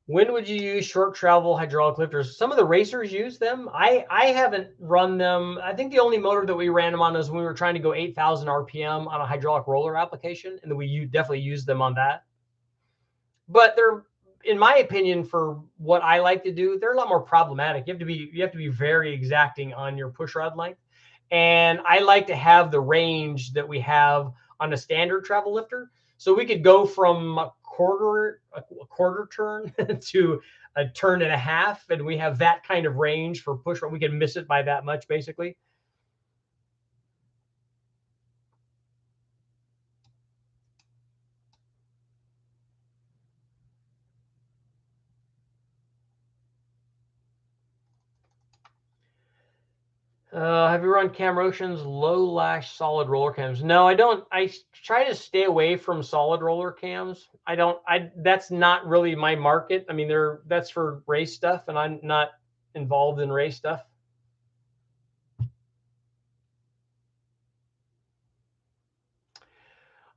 When would you use short travel hydraulic lifters? Some of the racers use them. I haven't run them. I think the only motor that we ran them on is when we were trying to go 8,000 RPM on a hydraulic roller application, and then we definitely used them on that. But they're, in my opinion, for what I like to do, they're a lot more problematic. You have to be very exacting on your push rod length, and I like to have the range that we have on a standard travel lifter. So we could go from a quarter turn to a turn and a half, and we have that kind of range for push rod. We can miss it by that much, basically. Have you run Cam Ocean's low lash solid roller cams? No, I don't. I try to stay away from solid roller cams. That's not really my market. I mean, that's for race stuff, and I'm not involved in race stuff.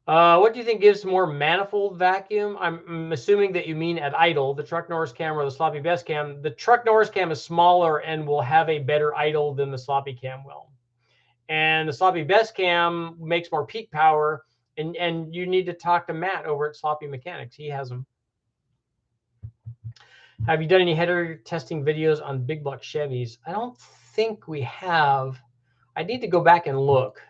What do you think gives more manifold vacuum? I'm assuming that you mean at idle, the truck Norris cam or the sloppy best cam. The truck Norris cam is smaller and will have a better idle than the sloppy cam will. And the sloppy best cam makes more peak power, and you need to talk to Matt over at Sloppy Mechanics. He has them. Have you done any header testing videos on big block Chevys? I don't think we have. I need to go back and look.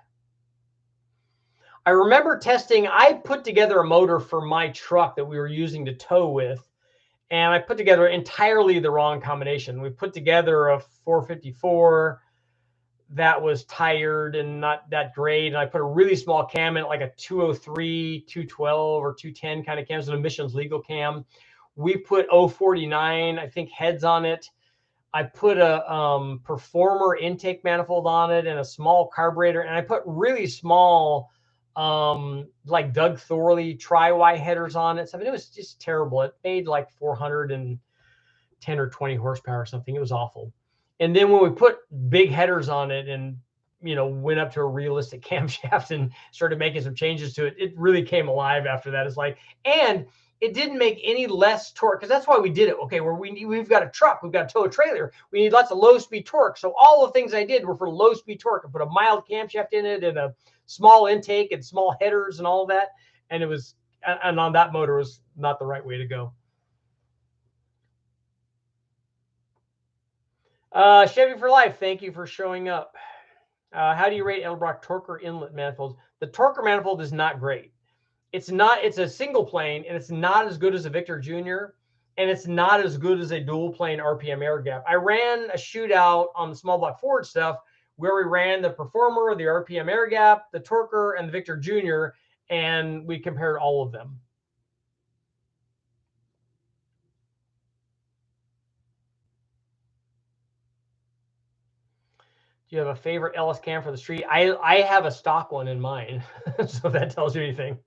I remember testing, I put together a motor for my truck that we were using to tow with, and I put together entirely the wrong combination. We put together a 454 that was tired and not that great, and I put a really small cam in it, like a 203, 212, or 210 kind of cam, so an emissions legal cam. We put 049, I think, heads on it. I put a performer intake manifold on it and a small carburetor, and I put really small like Doug Thorley tri-Y headers on it. So I mean, it was just terrible. It made like 410 or 20 horsepower or something. It was awful. And then when we put big headers on it and, you know, went up to a realistic camshaft and started making some changes to it, it really came alive after that. It's like, and it didn't make any less torque, because that's why we did it. Okay, where we've got a truck, we've got to tow a trailer, we need lots of low speed torque. So all the things I did were for low speed torque. I put a mild camshaft in it and a small intake and small headers and all of that. And it was, and on that motor was not the right way to go. Chevy for life, thank you for showing up. How do you rate Edelbrock Torquer inlet manifolds? The Torquer manifold is not great. It's not, it's a single plane, and it's not as good as a Victor Jr., and it's not as good as a dual plane RPM air gap. I ran a shootout on the small block Ford stuff where we ran the Performer, the RPM air gap, the Torquer, and the Victor Jr., and we compared all of them. Do you have a favorite LS cam for the street? I have a stock one in mine, so if that tells you anything.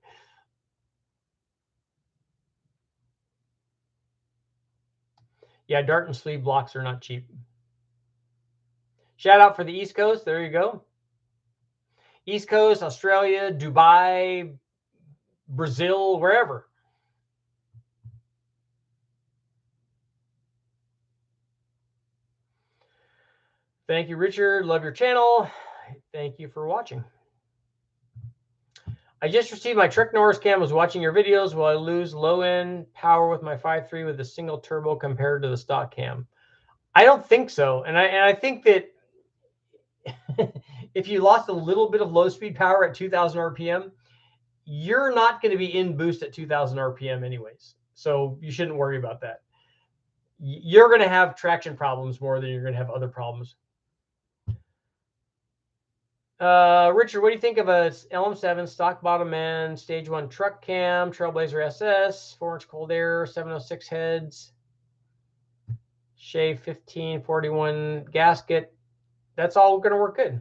Yeah, dart and sleeve blocks are not cheap. Shout out for the East Coast. There you go. East Coast, Australia, Dubai, Brazil, wherever. Thank you, Richard. Love your channel. Thank you for watching. I just received my Trek Norris cam. Was watching your videos. Will I lose low-end power with my 5.3 with a single turbo compared to the stock cam? I don't think so. And I think that if you lost a little bit of low-speed power at 2,000 RPM, you're not going to be in boost at 2,000 RPM anyways. So you shouldn't worry about that. You're going to have traction problems more than you're going to have other problems. Richard, what do you think of a LM7 stock bottom end, stage 1 truck cam, Trailblazer SS, 4-inch cold air, 706 heads, shave 1541 gasket? That's all going to work good.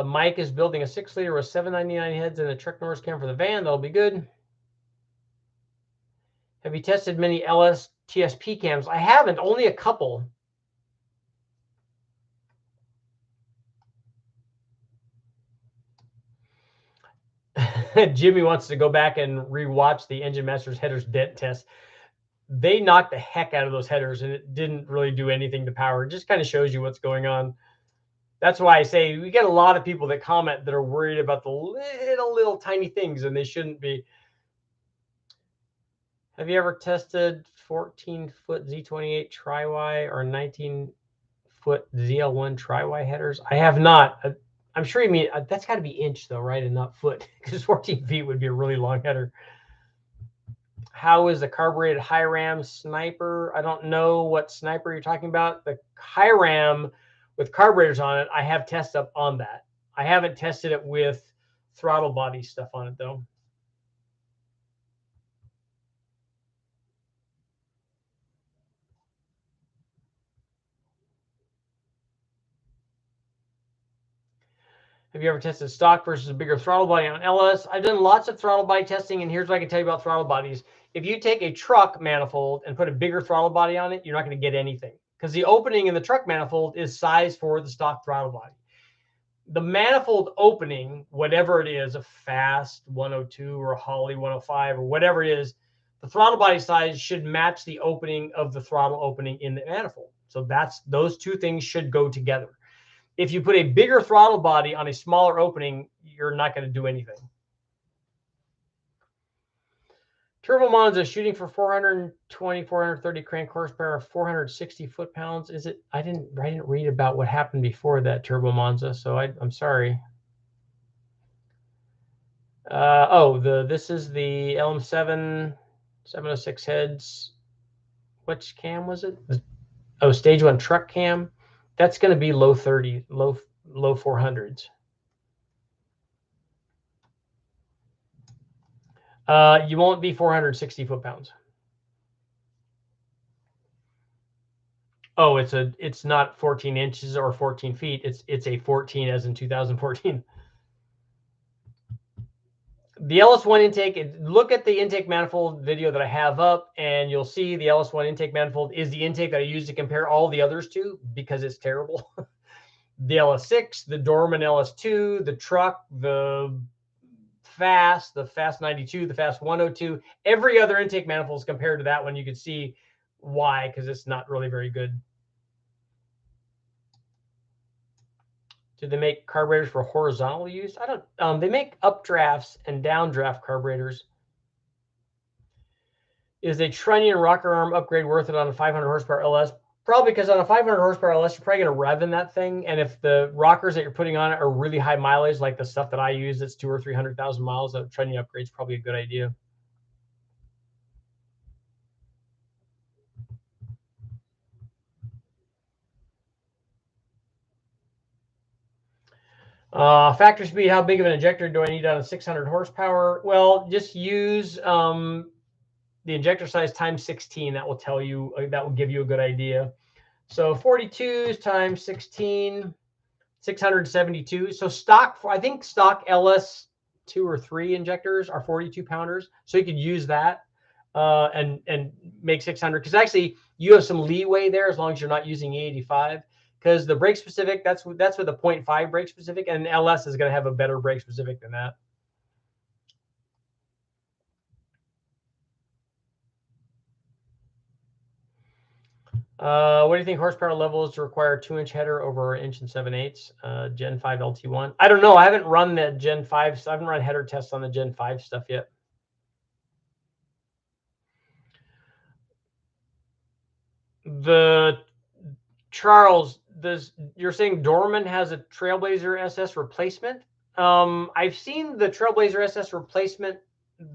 Mike is building a 6-liter with 799 heads and a Trek Norris cam for the van. That'll be good. Have you tested many LS TSP cams? I haven't, only a couple. Jimmy wants to go back and rewatch the Engine Masters headers dent test. They knocked the heck out of those headers, and it didn't really do anything to power. It just kind of shows you what's going on. That's why I say we get a lot of people that comment that are worried about the little tiny things, and they shouldn't be. Have you ever tested 14-foot Z28 tri-Y or 19-foot ZL1 tri-Y headers? I have not. I'm sure you mean that's got to be inch though, right, and not foot, because 14 feet would be a really long header. How is the carbureted high ram sniper? I don't know what sniper you're talking about. The high ram with carburetors on it, I have test up on that. I haven't tested it with throttle body stuff on it though. Have you ever tested stock versus a bigger throttle body on LS? I've done lots of throttle body testing, and here's what I can tell you about throttle bodies. If you take a truck manifold and put a bigger throttle body on it, you're not going to get anything, because the opening in the truck manifold is sized for the stock throttle body. The manifold opening, whatever it is, a Fast 102 or a Holly 105 or whatever it is, the throttle body size should match the opening of the throttle opening in the manifold. So those two things should go together. If you put a bigger throttle body on a smaller opening, you're not going to do anything. Turbo Monza shooting for 420, 430 crank horsepower, 460 foot-pounds. Is it? I didn't read about what happened before that Turbo Monza, so I'm sorry. This is the LM7 706 heads. Which cam was it? Oh, stage 1 truck cam. That's going to be low 30, low 400s. You won't be 460 foot-pounds. Oh, it's not 14 inches or 14 feet. It's a 14 as in 2014. The LS1 intake, look at the intake manifold video that I have up, and you'll see the LS1 intake manifold is the intake that I use to compare all the others to because it's terrible. The LS6, the Dorman LS2, the truck, the Fast 92, the Fast 102, every other intake manifold is compared to that one. You can see why, because it's not really very good. Do they make carburetors for horizontal use? I don't. They make updrafts and downdraft carburetors. Is a Trunnion rocker arm upgrade worth it on a 500 horsepower LS? Probably, because on a 500 horsepower LS, you're probably going to rev in that thing. And if the rockers that you're putting on it are really high mileage, like the stuff that I use, that's 200,000 or 300,000 miles, a Trunnion upgrade is probably a good idea. Factory speed, how big of an injector do I need on a 600 horsepower? Well, just use the injector size times 16. That will tell you, that will give you a good idea. So 42s times 16, 672. So stock, I think stock LS 2 or 3 injectors are 42 pounders. So you could use that and make 600, because actually you have some leeway there as long as you're not using E85. Because the brake specific, that's with a 0.5 brake specific, and LS is going to have a better brake specific than that. What do you think horsepower levels to require 2-inch header over 1 7/8 Gen 5 LT1? I don't know. I haven't run the Gen 5. So I haven't run header tests on the Gen 5 stuff yet. The Charles, you're saying Dorman has a Trailblazer SS replacement? I've seen the Trailblazer SS replacement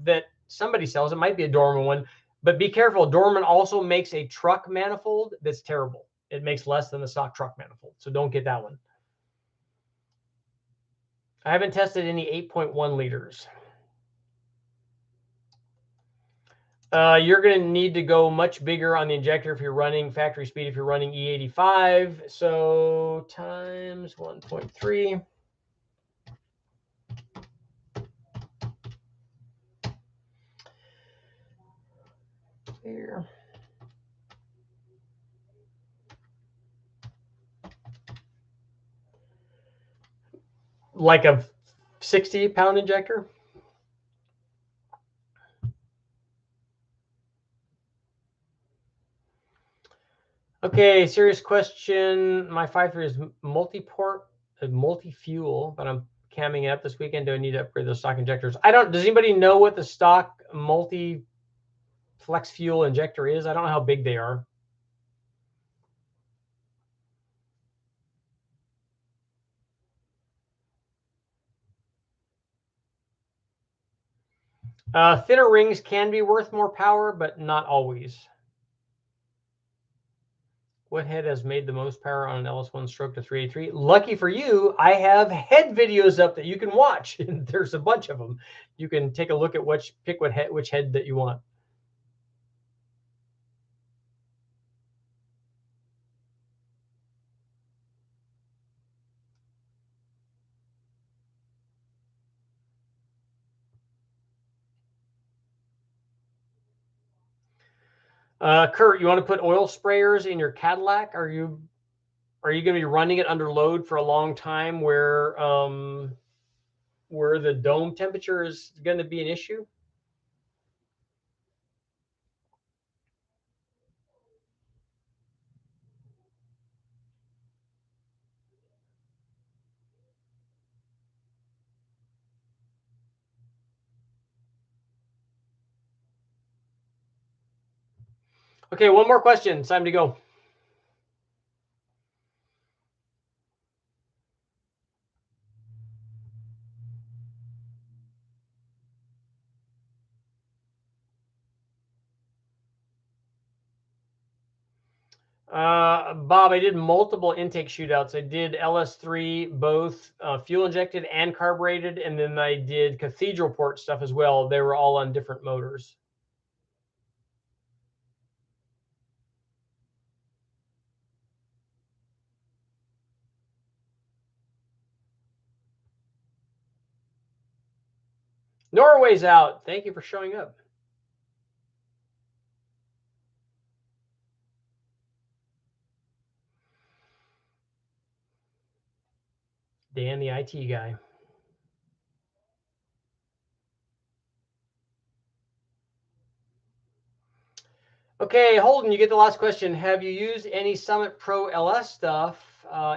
that somebody sells. It might be a Dorman one, but be careful. Dorman also makes a truck manifold that's terrible. It makes less than the stock truck manifold, so don't get that one. I haven't tested any 8.1 liters. You're going to need to go much bigger on the injector if you're running factory speed, if you're running E85. So times 1.3. Here. Like a 60-pound injector. Okay, serious question. My 5.3 is multi-port, multi-fuel, but I'm camming it up this weekend. Do I need to upgrade those stock injectors? I don't. Does anybody know what the stock multi-flex fuel injector is? I don't know how big they are. Thinner rings can be worth more power, but not always. What head has made the most power on an LS1 stroke to 383? Lucky for you, I have head videos up that you can watch. There's a bunch of them. You can take a look at which head that you want. Kurt, you want to put oil sprayers in your Cadillac? Are you going to be running it under load for a long time where the dome temperature is going to be an issue? Okay, one more question. It's time to go. Bob, I did multiple intake shootouts. I did LS3, both fuel injected and carbureted, and then I did cathedral port stuff as well. They were all on different motors. Norway's out. Thank you for showing up. Dan, the IT guy. Okay, Holden, you get the last question. Have you used any Summit Pro LS stuff?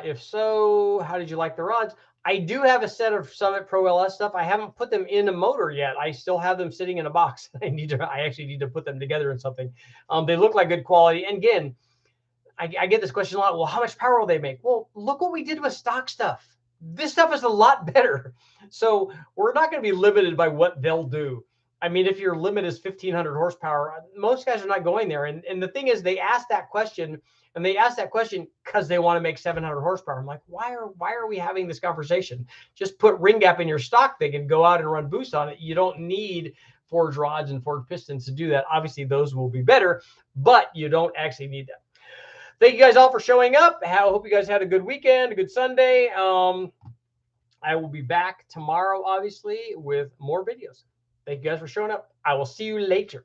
If so, how did you like the rods? I do have a set of Summit Pro LS stuff. I haven't put them in a motor yet. I still have them sitting in a box. I actually need to put them together in something. They look like good quality. And again, I get this question a lot. Well, how much power will they make? Well, look what we did with stock stuff. This stuff is a lot better. So we're not going to be limited by what they'll do. I mean, if your limit is 1,500 horsepower, most guys are not going there. And the thing is, they ask that question, and they ask that question because they want to make 700 horsepower. I'm like, why are we having this conversation? Just put ring gap in your stock thing and go out and run boost on it. You don't need forged rods and forged pistons to do that. Obviously, those will be better, but you don't actually need that. Thank you guys all for showing up. I hope you guys had a good weekend, a good Sunday. I will be back tomorrow, obviously, with more videos. Thank you guys for showing up. I will see you later.